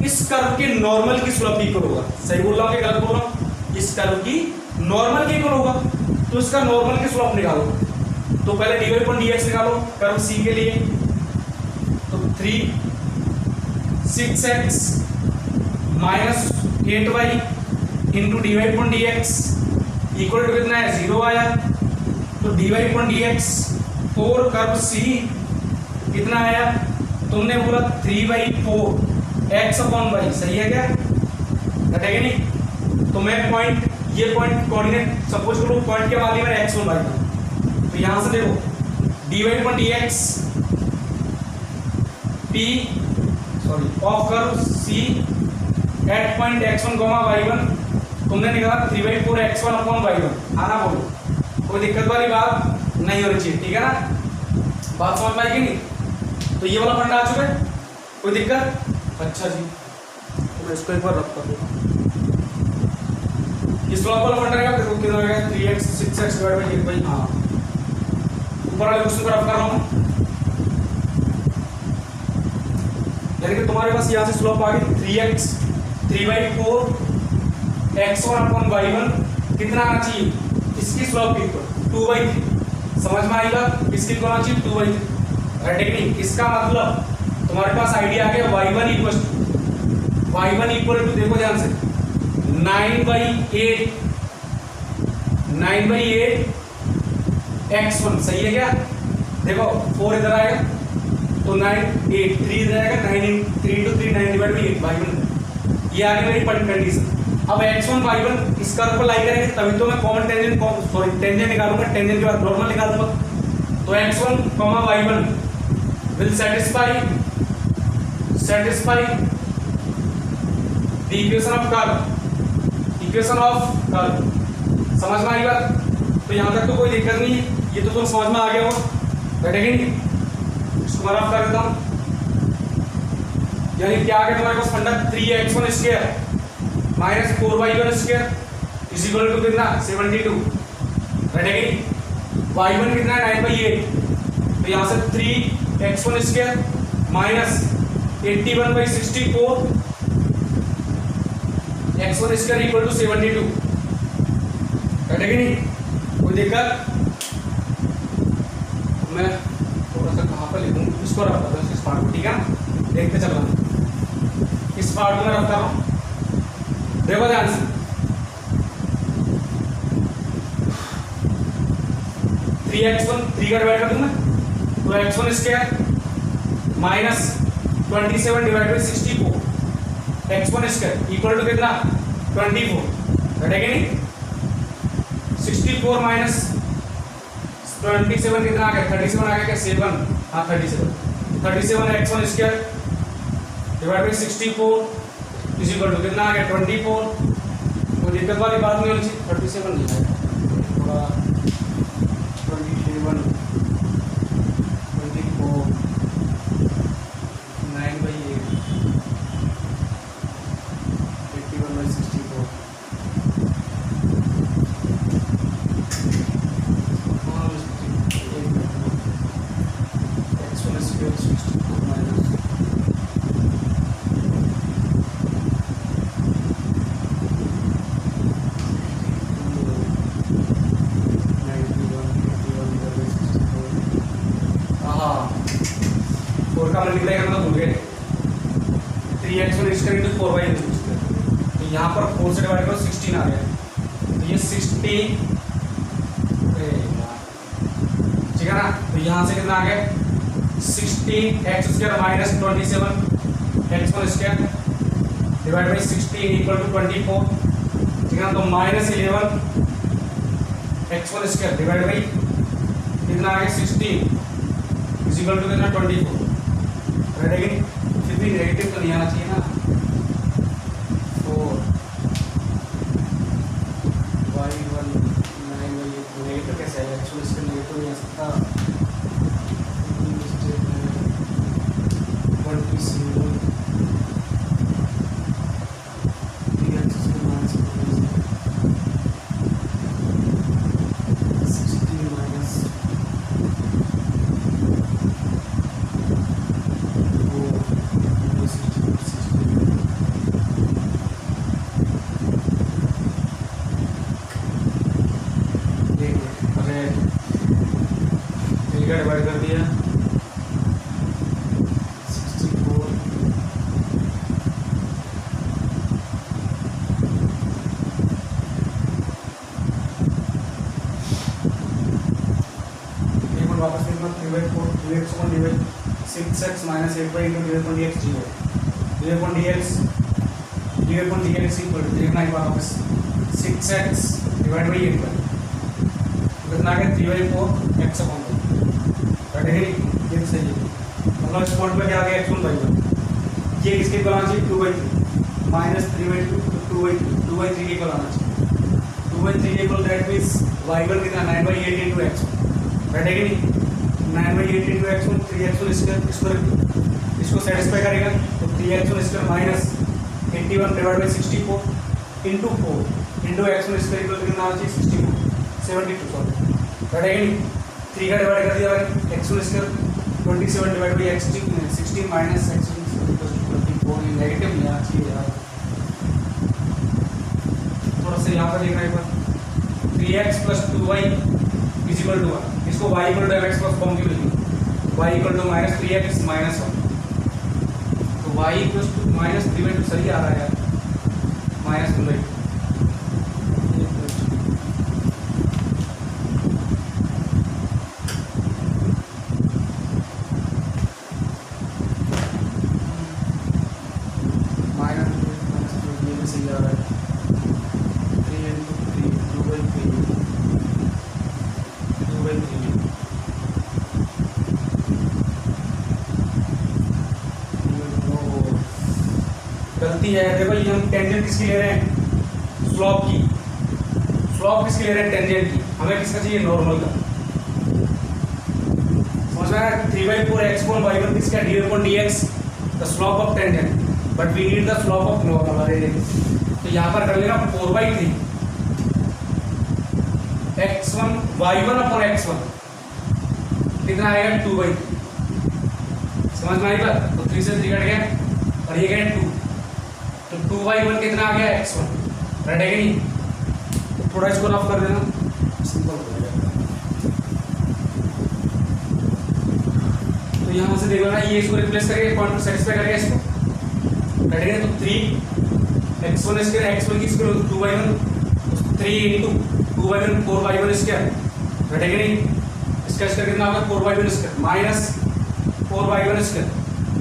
इस कर्व के नॉर्मल की स्लोप इक्वल होगा, सही बोल रहा हूँ कि गलत बोल रहा हूँ, इस कर्व की नॉर्मल की इक्वल होगा, तो इसका नॉर्मल की स्लोप निकालो, तो पहले dy/dx निकालो कर्व C के लिए, तो 6x minus 8y into dy/dx equal to कितना है 0 आया, तो dy/dx 4 कर्व C कितना आया, तुमने बोला 3/4 x/y, सही है क्या, घटेगा नहीं। तो मैं पॉइंट, ये पॉइंट कोऑर्डिनेट सपोज करो पॉइंट के वाले में x1 y, तो यहां से देखो dy/dx p of curve C at point x1, y1, तुमने निकाला 3/4 x1/y1, आना बोलो, कोई दिक्कत वाली बात नहीं होनी चाहिए, ठीक है ना, बात समझ में आएगी नहीं। तो ये वाला फंडा आ चुका है, कोई दिक्कत, अच्छा जी, तो मैं इसको एक बार रख कर दूंगा, इस वाला फंडा रहेगा, देखो कितना हो गया 3x 6x डिवाइड बाय 8, हाँ ऊपर वाले क्वेश्चन को रख कर रहा हूँ, यानी कि तुम्हारे पास यहाँ से स्लोप आ गई 3x 3/4 x1/y1 कितना आना चाहिए, इसकी स्लोप इक्वल 2/3, समझ में आएगा, इसकी इक्वल आना चाहिए 2/3, राइट टेक्निक, इसका मतलब तुम्हारे पास आइडिया आ गया y1 इक्वल टू देखो ध्यान से 9/8 x1, सही है क्या, देखो 4 इधर आएगा तो 9 8 3 इधर आएगा, 3 into 3 9 डिवाइड बाई 8 y1, ये आ गई मेरी कंडीशन। अब x1 y1 इस कर्व पर लाई करेंगे तभी तो मैं कॉमन टेंजेंट निकालूंगा, टेंजेंट के बाद नॉर्मल निकाल दूंगा, तो x1, y1 will satisfy the equation of curve, समझ में आई बात, तो यहाँ तक तो कोई दिक्कत नहीं है, ये तो तुम समझ में आ गया हो, बैठेगी नहीं, इसको मैं रफ कर देता हूँ, यानी क्या आ गया तुम्हारे पास funda 3x1 square minus 4y1 square is equal to कितना 72, बैठेगी, y1 कितना है 9/8, तो यहाँ से 3x1 square minus 81/64 x1 square equal to 72, कटेगी नहीं, कोई दिक्कत, मैं थोड़ा सा कहाँ पर लिखूँ, इसको रखता हूँ इस पार्ट को, ठीक है, देखते चल रहा हूँ, इस पार्ट को मैं रखता हूँ, देखो ध्यान से, 3x1 3 का डिवाइड कर दूं मैं, तो x1 square minus 27 divide by 64 x1 square equal to कितना 24, घटेगा नहीं 64 माइनस 27 कितना आ गया 37 आ गया क्या 7, हाँ 37 x1 square divide by 64 is equal to कितना आ गया 24। तो दिक्कत वाली बात नहीं होनी चाहिए, 37 नहीं आएगा थोड़ा 27 24 9/8 81/64 x1 square 64 minus 4 का मल्टीप्लाई करना भूल गए, 3x1 square into 4y square, तो यहाँ पर 4 से डिवाइड करो 16 आ गया, तो ये 16 ठीक है ना। तो यहाँ से कितना आ गया 16x square minus 27 x1 square divide by 16 equal to 24, ठीक है ना। तो minus 11 x1 square divide by कितना आ गया 16 इज इक्वल टू कितना 24, लेकिन फिर भी नेगेटिव तो नहीं आना चाहिए ना। 4 y1 9/8 नेगेटिव कैसे आएगा, एक्चुअली इसका नेगेटिव नहीं आ सकता। 27 डिवाइड कर दिया 64 वापस 3/4 3x1 divide 6x minus 8/8 dx dx equal to देखना एक बार वापस 6x डिवाइड बाई 8 कितना आ गया 3/4 x अपॉन ये सही है, मतलब इस पॉइंट पे क्या आ गया x1 y1, ये किसके इक्वल आना चाहिए 2/3 माइनस 3/2 2/3 के इक्वल आना चाहिए, 2/3 इक्वल दैट मींस y1 कितना 9/8 into x1, राइट है कि नहीं 9/8 into x1 3x1 स्क्वायर इसको सेटिस्फाई करेगा, तो 3x1 square minus 81 divide by 64 into 4 into x1 square equal कितना आना चाहिए 64 72 सॉरी, राइट है कि नहीं 3 का डिवाइड कर दिया भाई x1 square 27 divide by 16 minus x1 24 negative नहीं आना चाहिए यार, थोड़ा सा यहाँ पर देखना एक बार 3x plus 2y is equal to 1, इसको y equal to mx plus form की वैल्यू y equal to minus 3x minus 1, तो y इक्वल टू माइनस 3/2 सही आ रहा है यार माइनस 2/2 गलती है, देखो ये हम टेंजेंट किसकी ले रहे हैं स्लोप की, स्लोप किसकी ले रहे हैं टेंजेंट की, हमें किसका चाहिए नॉर्मल का, समझ में आया 3/4 x1 y1 किसका dx the slope of tangent, but we need the slope of normal, तो यहाँ पर कर लेना 4/3 x1 y1 अपॉन x1 कितना आएगा 2/3, समझ में आई बात, तो 3 से 3 कट गया और ये गया 2, तो 2/1 कितना आ गया x1, राइट है कि नहीं, तो थोड़ा इसको रफ कर देना सिंपल हो जाएगा। तो यहाँ से देखो ना ये इसको रिप्लेस करके पॉइंट सेटिस्फाई करेगा इसको, राइट है, तो 3x1 स्क्वायर x1 की स्क्वायर 2/1 3 into 2/1 4/1 स्क्वायर, राइट है कि नहीं, इसका स्क्वायर कितना होगा 4/1 square minus 4/1 square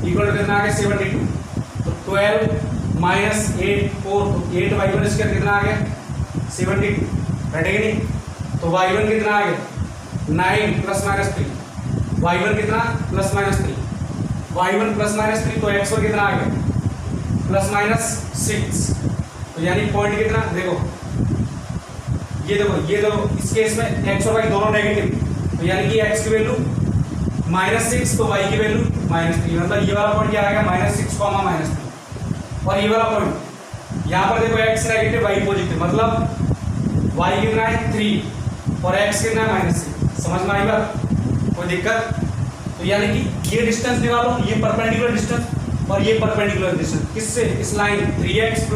equal to कितना आ गया 72। तो 12 माइनस 8 4 तो 8/1 स्क्वायर कितना आ गया 72 बैठेगा नहीं। तो y1 कितना आ गया 9 प्लस माइनस 3 y1 कितना plus minus 3 y1 plus minus 3 तो x1 कितना आ गया प्लस माइनस 6। तो यानी पॉइंट कितना देखो ये देखो इस केस में x और y दोनों नेगेटिव तो यानी कि x की वैल्यू -6 तो y की वैल्यू -3 मतलब ये वाला पॉइंट क्या आएगा -6, -3 और ये वाला पॉइंट यहाँ पर देखो x नेगेटिव y पॉजिटिव मतलब y कितना है 3 और x कितना है -6। समझ में आई बात कोई दिक्कत। तो यानी कि ये डिस्टेंस निकालो ये परपेंडिकुलर डिस्टेंस और ये परपेंडिकुलर डिस्टेंस किससे इस लाइन 3x +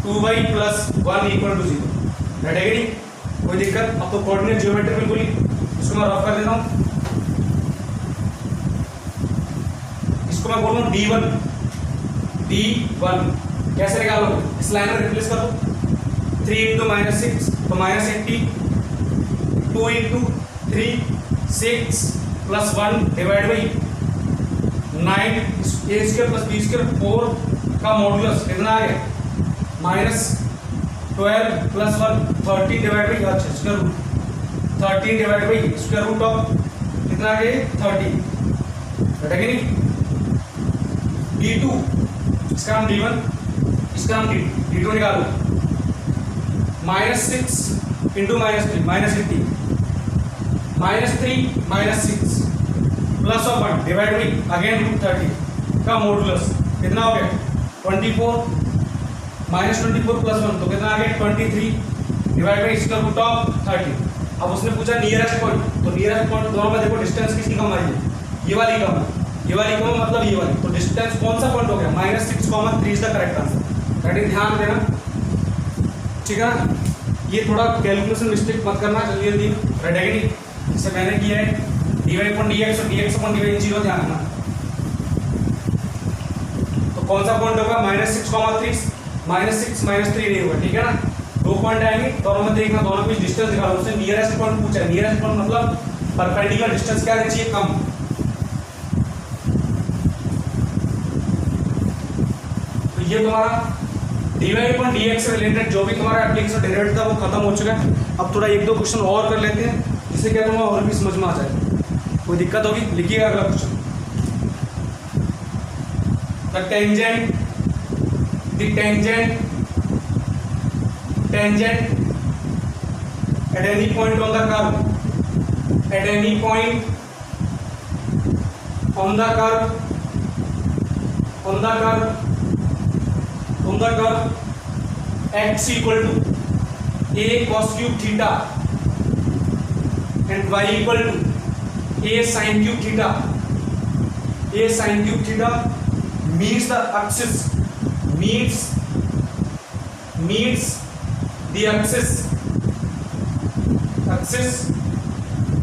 2y + 1 = 0 बैठेगी नहीं कोई दिक्कत। अब तो कोऑर्डिनेट ज्योमेट्री बिल्कुल ही इसको मैं रफ कर देता हूं। इसको मैं बोल रहा हूं D1 कैसे निकालोगे इस लाइन में रिप्लेस कर दो 3 × -6 तो -80 2 × 3 6 + 1 डिवाइड बाई 9 a² + b² 4 का मॉडुलस कितना आ गया -12 + 1 13 डिवाइड बाई अच्छा square root 13 divide by square root of कितना आ गया 30 बेटा कि नहीं। D2 इसका नाम D1 इसका नाम D2 निकालो -6 × -3 -80 -3 -6 plus of 1 divide by again root 30 का मॉडुलस कितना हो गया 24 -24 + 1 तो कितना आ गया 23 divide by square root of 30। अब उसने पूछा नियरेस्ट पॉइंट तो नियरेस्ट पॉइंट दोनों में देखो डिस्टेंस किसकी कम आई है ये वाली कम मतलब ये वाली। तो डिस्टेंस कौन सा पॉइंट हो गया -6, 3 is the correct answer. That is ध्यान देना ठीक है ना। ये थोड़ा कैलकुलेशन मिस्टेक मत करना जल्दी जल्दी राइट है कि नहीं। जैसे मैंने किया है dy/dx और dx/dy 0 ध्यान रखना। तो कौन सा पॉइंट होगा -6, 3 -6 -3 नहीं होगा ठीक है ना। दो पॉइंट आएंगे दोनों में देखना दोनों के बीच डिस्टेंस निकालो। उसने नियरेस्ट पॉइंट पूछा है नियरेस्ट पॉइंट मतलब परपेंडिकुलर डिस्टेंस क्या रहना चाहिए कम। तो ये तुम्हारा dy/dx से रिलेटेड जो भी तुम्हारा एप्लीकेशन डेरिवेटिव था वो खत्म हो चुका है। अब थोड़ा एक दो क्वेश्चन और कर लेते हैं जिससे क्या तुम्हें और भी समझ में आ जाए। कोई दिक्कत होगी लिखिएगा अगला question. The tangent at any point on the curve at any point on the curve x equal to a cos cube theta and y equal to a sin cube theta meets the axis meets the axis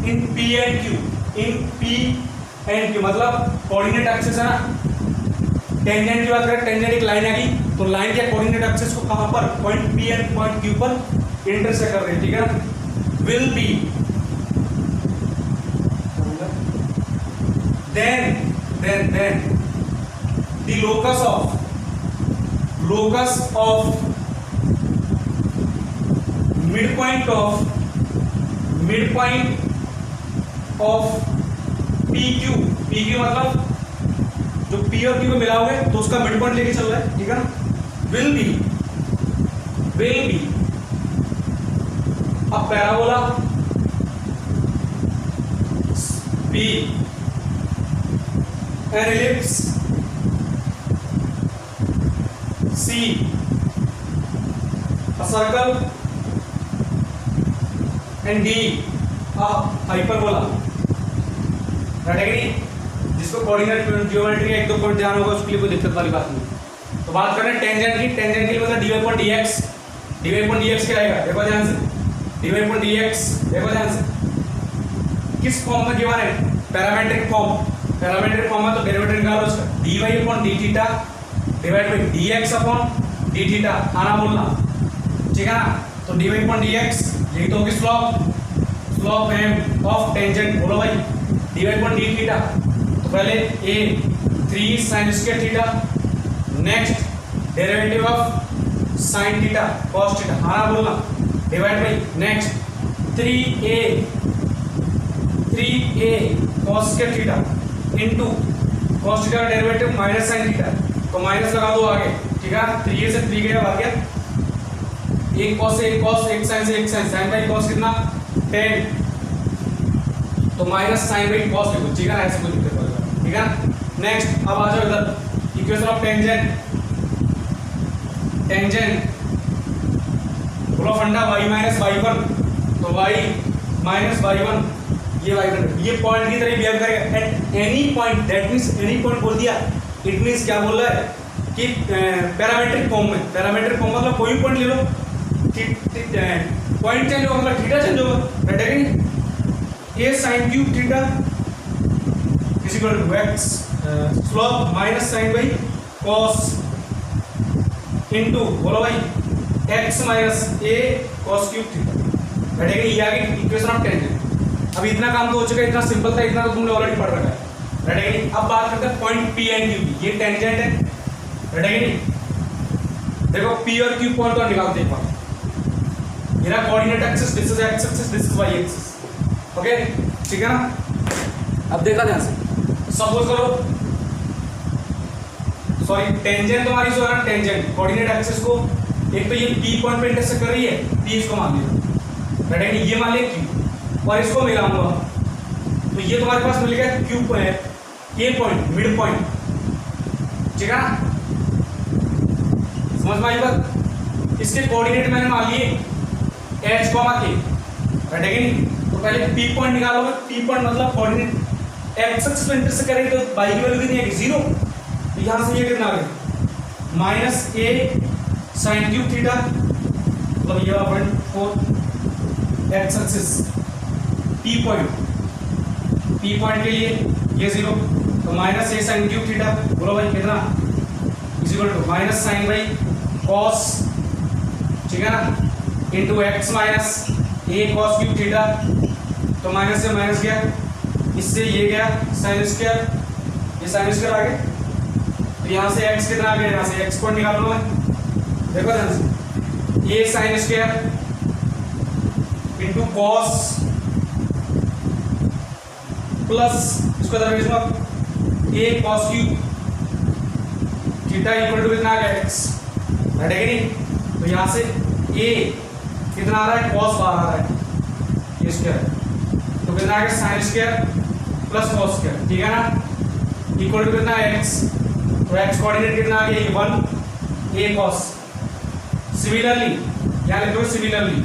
in P and Q मतलब coordinate axis है ना। Tangent की बात करें tangent एक line आएगी तो line के कोऑर्डिनेट एक्सिस को कहां पर point P and point Q पर इंटरसेक्ट कर रहे हैं ठीक है ना। Will be then the locus of midpoint of PQ मतलब जो P और Q में मिला हुआ है तो उसका मिड पॉइंट लेके चल रहा है ठीक है ना। विल बी अब parabola P an ellipse C a circle and D a hyperbola right है कि जिसको कोऑर्डिनेट ज्योमेट्री का एक दो पॉइंट ध्यान होगा उसके लिए कोई दिक्कत वाली बात नहीं। तो बात करें टेंजेंट की टेंजेंट के मतलब dy/dx क्या आएगा देखो ध्यान से dy/dx देखो ध्यान से किस फॉर्म में गिवन है पैरामेट्रिक फॉर्म में तो डेरिवेटिव निकालो उसका dy/dθ डिवाइड बाय dx/dθ आना बोलना ठीक है ना। तो dy/dx यही तो होगी slope slope m of tangent बोलो भाई डिवाइड बाय डी थीटा। तो पहले a 3 sin square theta, next derivative of sin theta cos theta, हाँ बोलना, divide by next 3a cos square theta into cos theta का डेरिवेटिव माइनस sin थीटा, तो minus लगा दो आगे, ठीक है। 3a से 3 गया भाग गया, एक cos से एक cos, एक sin से एक sin, sin बाई cos कितना 10, तो माइनस sin बाई cos लिखो, ठीक है ना, ऐसे कोई दिक्कत नहीं, ठीक है। नेक्स्ट अब आ जाओ इधर इक्वेशन ऑफ टेंजेंट बोलो फंडा y माइनस y1, तो y माइनस y1 ये पॉइंट की तरह बिहेव करेगा at any point, that means any point बोल दिया, इट मींस क्या बोल रहा है कि पैरामेट्रिक फॉर्म में, पैरामेट्रिक फॉर्म मतलब कोई पॉइंट ले लो, पॉइंट चेंज होगा मतलब थीटा चेंज होगा, राइट है कि नहीं। a sin cube theta is equal to x slope minus sin by cos into बोलो भाई x minus a cos cube theta, right है कि ये आ गई इक्वेशन ऑफ टेंजेंट। अब इतना काम तो हो चुका है, इतना सिंपल था, इतना तो तुमने ऑलरेडी पढ़ रखा है, राइट है कि नहीं। अब बात करते हैं पॉइंट p एंड q, ये टेंजेंट है, राइट है कि नहीं। देखो p और q पॉइंट और निकालते हैं, मेरा coordinate axis this is x axis, this is y axis, okay, ठीक है ना। अब देखा ध्यान से, सपोज करो सॉरी टेंजेंट तुम्हारी जो है ना, टेंजेंट कोऑर्डिनेट एक्सिस को एक तो ये p पॉइंट पे इंटरसेक्ट कर रही है, p इसको मान लिया, राइट है कि ये मान लिया q और इसको मिलाऊंगा, तो ये तुम्हारे पास मिल गया q point, a point, mid point, ठीक है ना, समझ में आई बात। इसके कोऑर्डिनेट मैंने मान लिए h, k, राइट है कि नहीं। तो पहले p पॉइंट निकालोगे, p पॉइंट मतलब कोऑर्डिनेट x एक्सिस पे इंटरसेक्ट करेगी, तो y की वैल्यू कितनी आएगी 0, तो यहां से ये कितना आ गया minus a sin cube theta, मतलब ये वाला point 4 x axis p point के लिए ये 0, तो minus a sin cube theta बोलो भाई कितना is equal to minus sin by cos, ठीक है ना, into x minus a cos cube theta, तो माइनस से माइनस गया, इससे ये गया sin स्क्वायर, ये sin स्क्वायर आ गया, तो यहाँ से x कितना आ गया, यहाँ से x पॉइंट निकाल लो, देखो ध्यान से a sin square into cos plus इसको a cos cube theta equal to कितना आ गया x, राइट है कि नहीं। तो यहाँ से a कितना आ रहा है cos बाहर आ रहा है, ये स्क्वायर, तो कितना आ गया sin square plus cos square, ठीक है ना, इक्वल टू कितना है x, तो x कोऑर्डिनेट कितना आ गया 1 a cos, सिमिलरली यहाँ लिखो सिमिलरली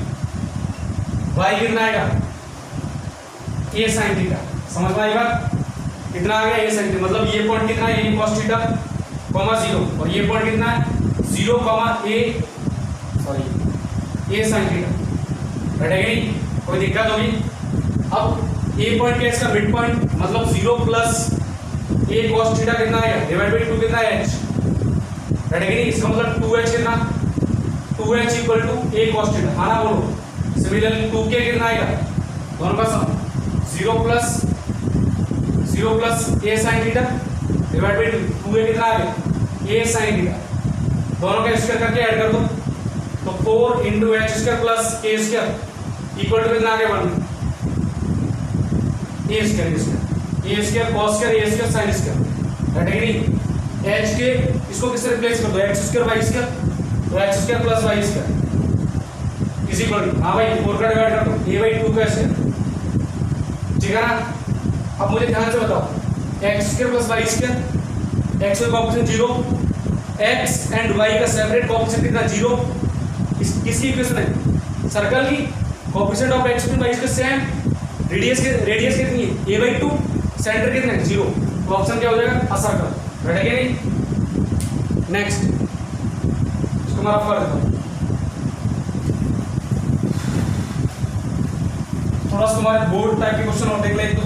y कितना आएगा a sin थीटा, समझ में आई बात, कितना आ गया a sin थीटा, मतलब ये पॉइंट कितना है a cos थीटा कॉमा 0, और ये पॉइंट कितना है 0 comma a sin theta, right है कि नहीं, कोई दिक्कत होगी। अब a पॉइंट क्या है इसका मिड पॉइंट, मतलब 0 प्लस a cos थीटा कितना आएगा डिवाइड बाय 2 कितना है h, राइट है कि नहीं, इसका मतलब 2h कितना 2h equal to a cos theta, हाँ ना बोलो। सिमिलरली 2k कितना आएगा, दोनों का sum 0 plus a sin theta divide by 2a कितना आ गया a sin थीटा, दोनों का स्क्वायर करके ऐड कर दो, तो 4 into h square plus a square equal to कितना आ गया 1 a square cos square a square sin square, right है कि नहीं। h के इसको किससे रिप्लेस कर दो x स्क्वायर y स्क्वायर, तो x square plus y square is equal to, हाँ भाई 4 का डिवाइड कर दो a बाई 2 का स्क्वायर, ठीक है ना। अब मुझे ध्यान से बताओ x square plus y square, x का कोएफिशिएंट 0, x एंड y का सेपरेट कोएफिशिएंट कितना 0, किसकी इक्वेशन है सर्कल की, coefficient of x and y का सेम, रेडियस कितनी है a बाई 2, सेंटर कितना है 0, तो ऑप्शन क्या हो जाएगा अ सर्कल, राइट है कि नहीं। नेक्स्ट इसको मैं आपको कर देता हूं, थोड़ा सा तुम्हारे बोर्ड टाइप के क्वेश्चन और देख ले एक तो।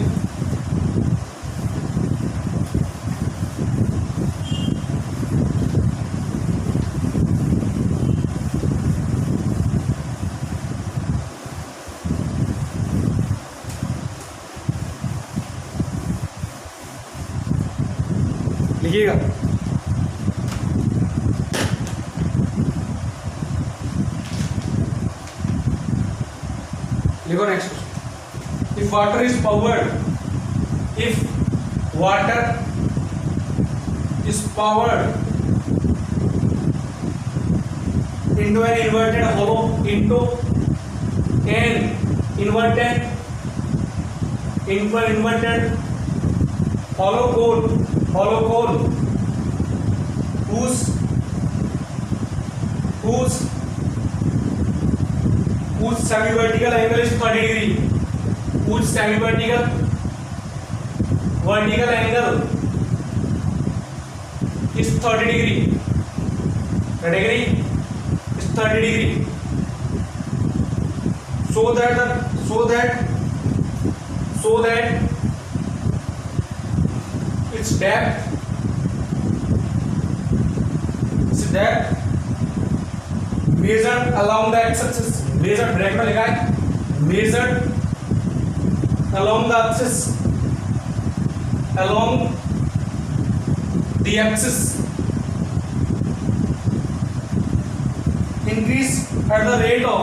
लिखिएगा। लिखो next. If water is powered, if water is powered into an inverted hollow, into an inverted hollow cone whose semi-vertical angle is 30 degree, whose semi-vertical angle is 30 degree, 30 degree, so that its depth measured along the x-axis, measured bracket में लिखा है measured along the axis, along the axis, increase at the rate of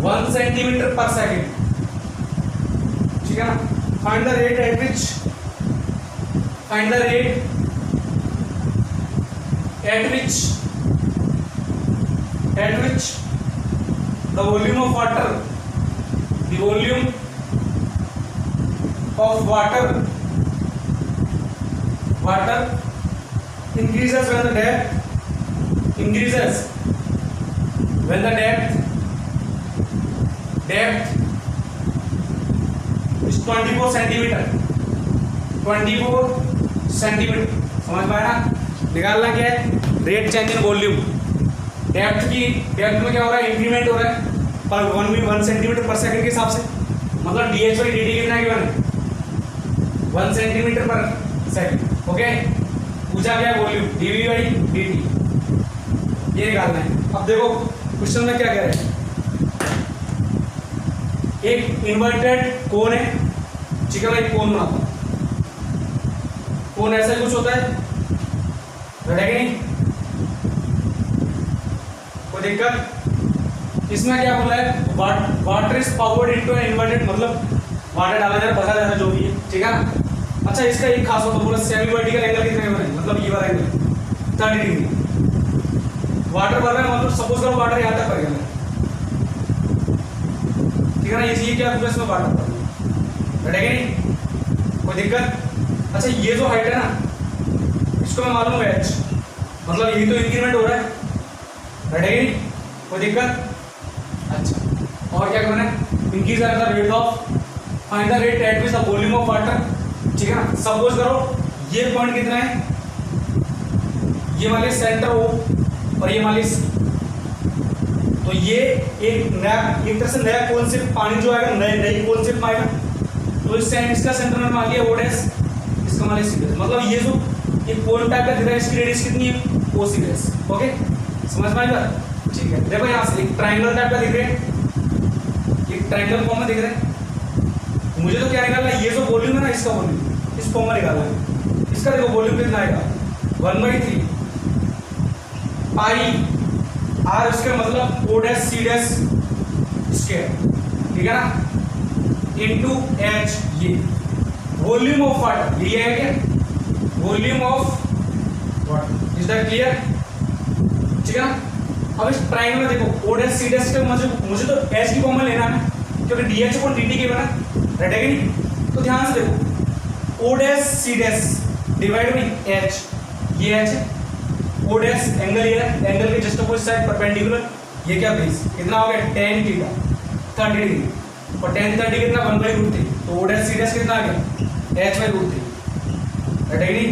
1 centimeter per second, ठीक है ना। find the rate at which the volume of water increases when the depth is 24 centimeter, 24 centimetre. समझ पाए ना? निकालना क्या है? Rate change in volume. Depth में क्या हो रहा है? इंक्रीमेंट हो रहा है पर 1 सेंटीमीटर पर सेकंड के हिसाब से, मतलब dh बाई dt कितना है? 1 सेंटीमीटर पर सेकंड। ओके, पूछा क्या? वॉल्यूम dv बाई dt, ये निकालना है। अब देखो क्वेश्चन में क्या कह रहे हैं। एक इन्वर्टेड कोन है, ठीक है भाई, कोन बनाता हूं। कोन ऐसा कुछ होता है, बैठेगा नहीं, कोई दिक्कत? इसमें क्या बोला है? Water is powered into an inverted, मतलब वाटर डाला जा रहा है, भरा जा रहा है, जो भी है, ठीक है ना। अच्छा, इसका एक खास होता है, बोला सेमी वर्टिकल एंगल कितने में है, मतलब ये वाला एंगल 30 डिग्री। वाटर भर रहा है, मतलब सपोज करो वाटर यहाँ तक भर गया, ठीक है ना। ये क्या पूरा इसमें वाटर भर बैठेगा नहीं, कोई दिक्कत? अच्छा, ये जो हाइट है ना, इसको मैं मालूम है h, मतलब यही तो इंक्रीमेंट हो रहा है, बैठेगा नहीं, कोई दिक्कत? अच्छा, और क्या करना है? Increase the rate of, find the rate at which the volume of water, ठीक है ना। सपोज करो ये पॉइंट कितना है, ये मान लीजिए सेंटर O और ये मान लीजिए, तो ये एक तरह से नया कॉन्सेप्ट, पानी जो आएगा नई कॉन्सेप्ट आएगा, तो इसका सेंटर में मान लिया O डैश, इसका मान लिया, मतलब ये जो ये कोन टाइप का दिख रहा है, इसकी रेडियस कितनी है? O C dash. ओके, समझ में आएगा? ठीक है, देखो यहाँ से एक ट्राइंगल टाइप का दिख रहा है, एक ट्राइंगल फॉर्म में दिख रहा है। मुझे तो क्या निकालना है? ये जो वॉल्यूम है ना, इसका वॉल्यूम इस फॉर्म में निकालना है। इसका देखो वॉल्यूम कितना आएगा? 1/3 पाई आर, इसका मतलब O dash C dash square, ठीक है ना, इनटू H। ये वॉल्यूम ऑफ वाटर, ये है क्या? Volume of water, is that clear? ठीक है ना। अब इस ट्रायंगल में देखो O डैश C डैश का मुझे तो H की फॉर्म में लेना है, क्योंकि dH अपॉन dt के बना रहता है नहीं। तो ध्यान से देखो, O dash C dash divide by H, ये H है, O डैश एंगल ये है, एंगल के जस्ट अपोजिट साइड परपेंडिकुलर, ये क्या बेस कितना हो गया? tan थीटा 30 डिग्री, और tan 30 कितना? 1/√3, तो O डैश C डैश कितना आ गया? H/√3, रहता है नहीं।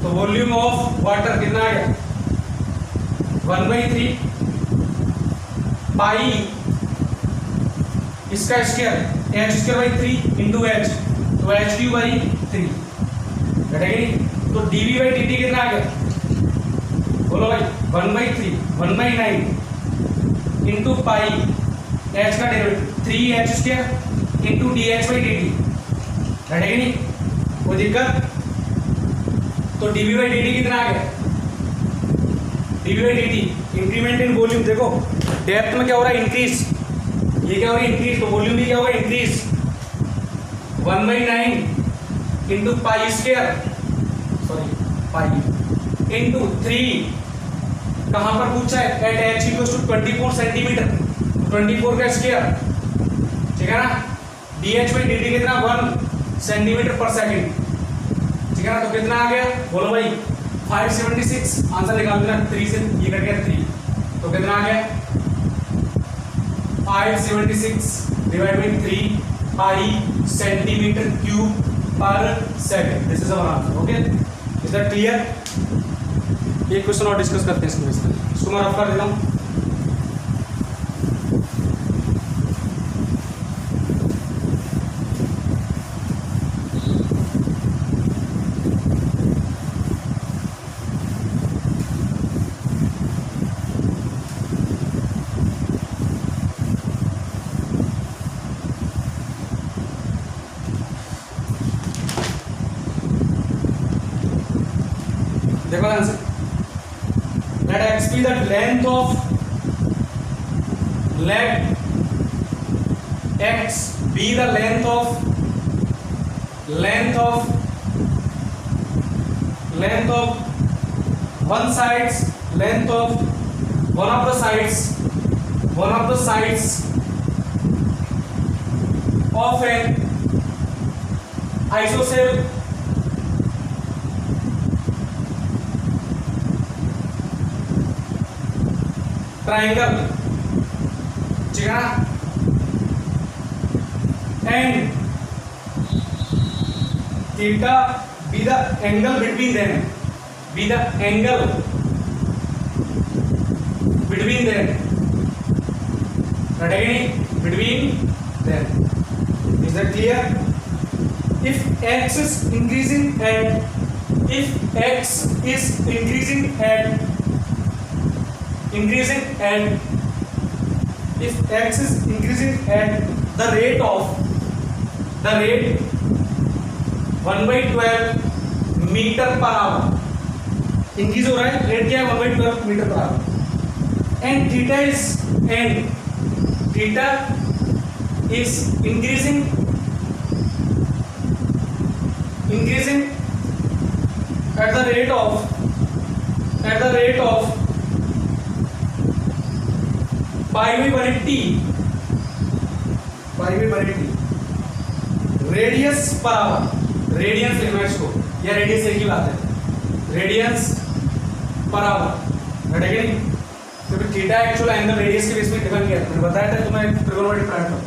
तो वॉल्यूम ऑफ वाटर कितना आ गया? 1/3 पाई इसका स्क्वायर h²/3 इंटू h, तो h³/3, रहता है नहीं। तो dv/dt कितना आ गया? बोलो भाई, 1/3 1/9 इंटू पाई एच का डेरिवेटिव 3h² इंटू dh/dt, है कि नहीं, कोई दिक्कत? तो dv/dt कितना आ गया? dv/dt इंक्रीमेंट इन वॉल्यूम, देखो डेप्थ में क्या हो रहा है? इंक्रीज, ये क्या हो रहा है? इंक्रीज, तो वॉल्यूम भी क्या होगा? Increase. 1/9 into pi square, sorry pi into 3, कहां पर पूछा है? At h equals to 24 centimetre, 24 का स्क्वायर, ठीक है ना। dh/dt कितना? 1 सेंटीमीटर पर सेकंड, ठीक है ना। तो कितना आ गया? बोलो भाई 576। आंसर निकाल देना, 3 से ये कट गया 3, तो कितना आ गया? 576 divide by 3 pi centimetre cube per second. This is our answer. Okay, is that clear? एक क्वेश्चन और डिस्कस करते हैं इसको मैं रफ कर देता हूं। देखो answer, let x be the length of, let x be the length of one sides, length of one of the sides of an isosceles triangle, ठीक है ना, and theta be the angle between them, right again, between them. Is that clear? If x is increasing and if x is increasing and if x is increasing at the rate 1/12 metre per hour, increase हो रहा है, rate क्या है? 1/12 metre per hour, and theta is increasing at the rate of pi/180 radius per hour, radians लिखना इसको, या radius एक ही बात है, रेडियंस पर आवर, है कि नहीं? क्योंकि थीटा एक्चुअल एंगल रेडियस के बेस पे डिफाइन किया, मैंने बताया था तुम्हें trigonometric pattern.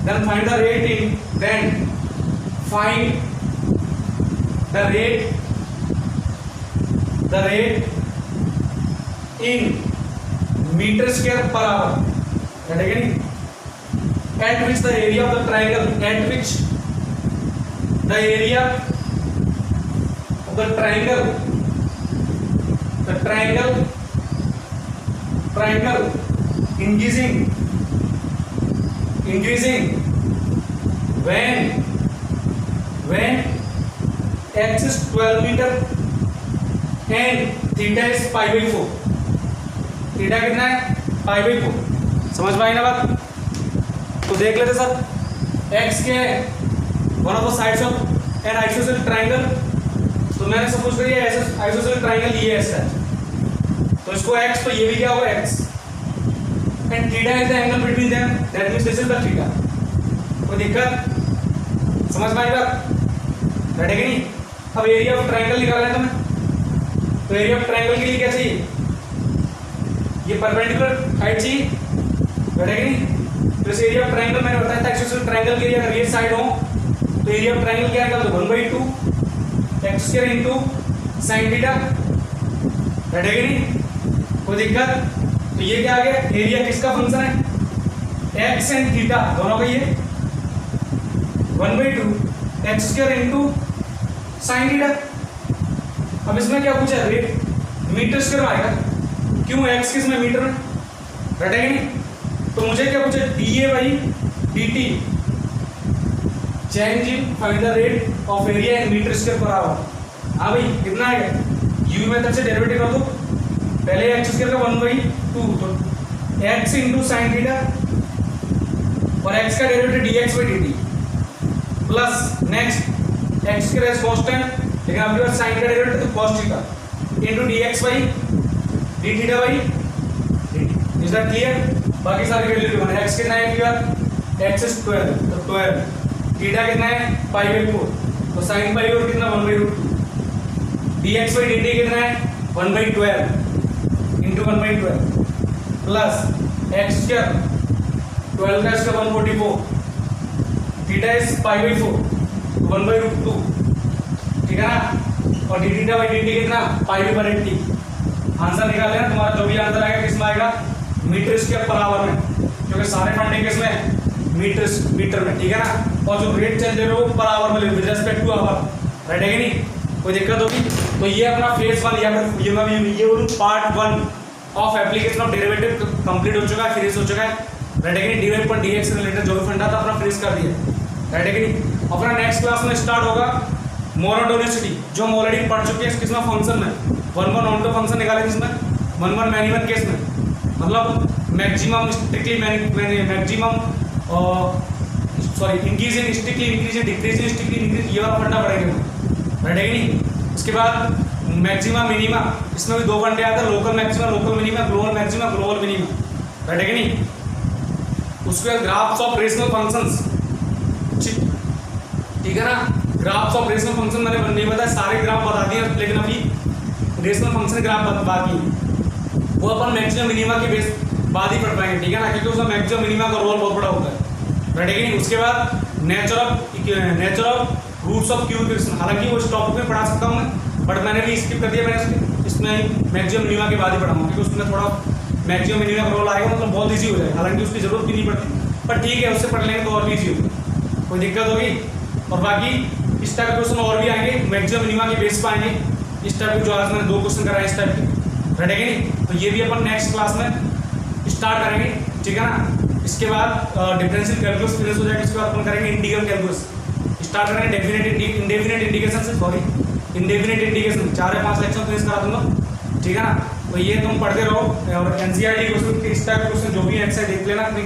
Then find the rate in metre square per hour, है कि नहीं? at which the area of the triangle, increasing when x is 12 meter and theta is pi/4, theta कितना है? pi/4। समझ में आई ना बात? तो देख लेते सर, x के one of the sides of N isosceles triangle, तो मैंने सपोज करिए आइसोसेलेस ट्रायंगल ये ऐसा है, तो इसको x, तो ये भी क्या होगा? x, and theta is the angle between them, that means this is the theta. कोई दिक्कत? समझ में आई बात? है कि नहीं? अब एरिया ऑफ ट्रायंगल निकालना है तुम्हें, तो एरिया ऑफ ट्रायंगल के लिए क्या चाहिए? ये परपेंडिकुलर हाइट चाहिए, है कि नहीं? तो इस एरिया ऑफ ट्रायंगल मैंने बताया था, आइसोसेलेस ट्रायंगल के लिए अगर ये साइड हो तो एरिया ऑफ ट्रायंगल क्या निकाल दो? 1/2 x² इंटू साइन थीटा, है कि नहीं? कोई दिक्कत? तो ये क्या आ गया? एरिया किसका फंक्शन है? x एंड थीटा दोनों का, ये 1/2 x² इंटू साइन थीटा। अब इसमें क्या पूछा है? रेट मीटर स्क्वायर में आएगा, क्यों? x किस में? मीटर में, है कि नहीं? तो मुझे क्या पूछे, dA/dt change in find the rate of area in metre square per hour. हाँ भाई कितना है, u मेथड से डेरिवेटिव कर दो, पहले x स्क्वायर का 1/2 तो x इंटू साइन थीटा और x का derivative dx/dt plus next x square is constant, लेकिन आपके पास साइन का डेरिवेटिव तो cos थीटा इंटू dx/d थीटा/dt। Is that clear? बाकी सारी वैल्यू गिवन है। x कितना है यार, x is 12 तो 12, थीटा कितना है π/4 तो sin π/4 कितना 1/2, dx/dt कितना है 1/12 इंटू 1/12 प्लस x स्क्वायर 12 का इसका 144, थीटा इज π/4 1/2, ठीक है ना, और d थीटा/dt कितना π/80। आंसर निकाल लेना, तुम्हारा जो भी आंसर आएगा किसमें आएगा, मीटर स्क्वायर पर आवर में, क्योंकि सारे फंडे किसमें मीटर में, ठीक है ना, और जो रेट चेंज ले रहे हो पर आवर में ले with respect to hour, right है कि नहीं, कोई दिक्कत होगी? तो ये अपना फेज 1 या फिर ये part 1 of application of derivative complete हो चुका है, फिनिश हो चुका है, राइट है कि नहीं। dy पर dx से रिलेटेड जो भी फंडा था अपना फिनिश कर दिया, राइट है कि नहीं। अपना नेक्स्ट क्लास में स्टार्ट होगा मोनोटोनिसिटी, जो हम ऑलरेडी पढ़ चुके हैं किसमें, फंक्शन में 1 ऑन टू फंक्शन निकाले जिसमें 1 मैनिमम केस में, मतलब maximum strictly maximum sorry increasing strictly increasing decreasing strictly increase, ये वाला फंडा पढ़ेंगे, राइट है कि नहीं। उसके बाद मैक्सिमम मिनिमा, इसमें भी 2 फंडे आते हैं, local maximum local minima, global maximum global minima, right है कि नहीं। उसके बाद ग्राफ्स ऑफ रेशनल फंक्शंस, ठीक है ना, ग्राफ्स ऑफ रेशनल फंक्शन मैंने नहीं बताया, सारे ग्राफ बता दिए, लेकिन अभी रेशनल फंक्शन ग्राफ बाकी, वो अपन मैक्सिमम मिनिमा के बेस बाद ही पढ़ पाएंगे, ठीक है ना, क्योंकि उसमें मैक्सिमम मिनिमा का रोल बहुत बड़ा होता है, राइट है कि नहीं। उसके बाद nature of roots of cube equation, हालांकि वो इस टॉपिक में पढ़ा सकता हूँ मैं, बट मैंने भी स्किप कर दिया, मैंने इसमें मैक्सिमम मिनिमा के बाद ही पढ़ाऊंगा, क्योंकि उसमें थोड़ा मैक्सिमम मिनिमा का रोल आएगा, मतलब बहुत ईजी हो जाएगा, हालांकि उसकी जरूरत भी नहीं पड़ती, पर ठीक है उससे पढ़ लेंगे तो और भी ईजी होगा, कोई दिक्कत होगी। और बाकी इस टाइप के क्वेश्चन और भी आएंगे, मैक्सिमम मिनिमा के बेस पर आएंगे, इस टाइप के जो आज मैंने 2 क्वेश्चन कराए इस टाइप के, राइट है कि नहीं। तो ये भी अपन नेक्स्ट क्लास में स्टार्ट करेंगे, ठीक है ना। इसके बाद डिफरेंशियल कैलकुलस फिनिश हो जाएगा, इसके बाद अपन करेंगे इंटीग्रल कैलकुलस, स्टार्ट करेंगे इंडेफिनिट इंटीग्रेशन से, सॉरी इंडेफिनिट इंटीग्रेशन 4 या 5 लेक्चर फिनिश करा दूंगा, ठीक है ना। तो ये तुम पढ़ते रहो, और एनसीईआरटी क्वेश्चन इस टाइप के क्वेश्चन जो भी एक्सरसाइज देख लेना, अपनी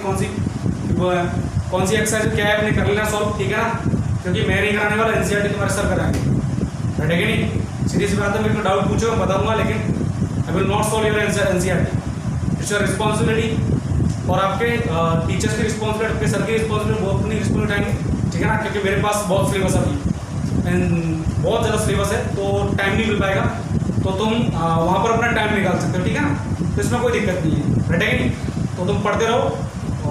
कौन सी एक्सरसाइज क्या है अपने कर लेना सॉल्व, ठीक है ना, क्योंकि मैं नहीं कराने वाला, एनसीईआरटी तुम्हारे सर कराएंगे, राइट है कि नहीं। सीरियस बात है, मेरे को डाउट पूछो मैं बताऊंगा, लेकिन I will not solve your NCERT, it's your responsibility, और आपके टीचर्स की रिस्पॉन्सिबिलिटी, आपके सर की रिस्पॉन्सिबिलिटी, बहुत अपनी रिस्पॉन्सिबिलिटी आएंगे, ठीक है ना, क्योंकि मेरे पास बहुत सिलेबस है अभी एंड बहुत ज़्यादा सिलेबस है, तो टाइम नहीं मिल पाएगा, तो तुम वहाँ पर अपना टाइम निकाल सकते हो, ठीक है ना, तो इसमें कोई दिक्कत नहीं है, राइट है कि नहीं। तो तुम पढ़ते रहो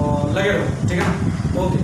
और लगे रहो, ठीक है ना, ओके।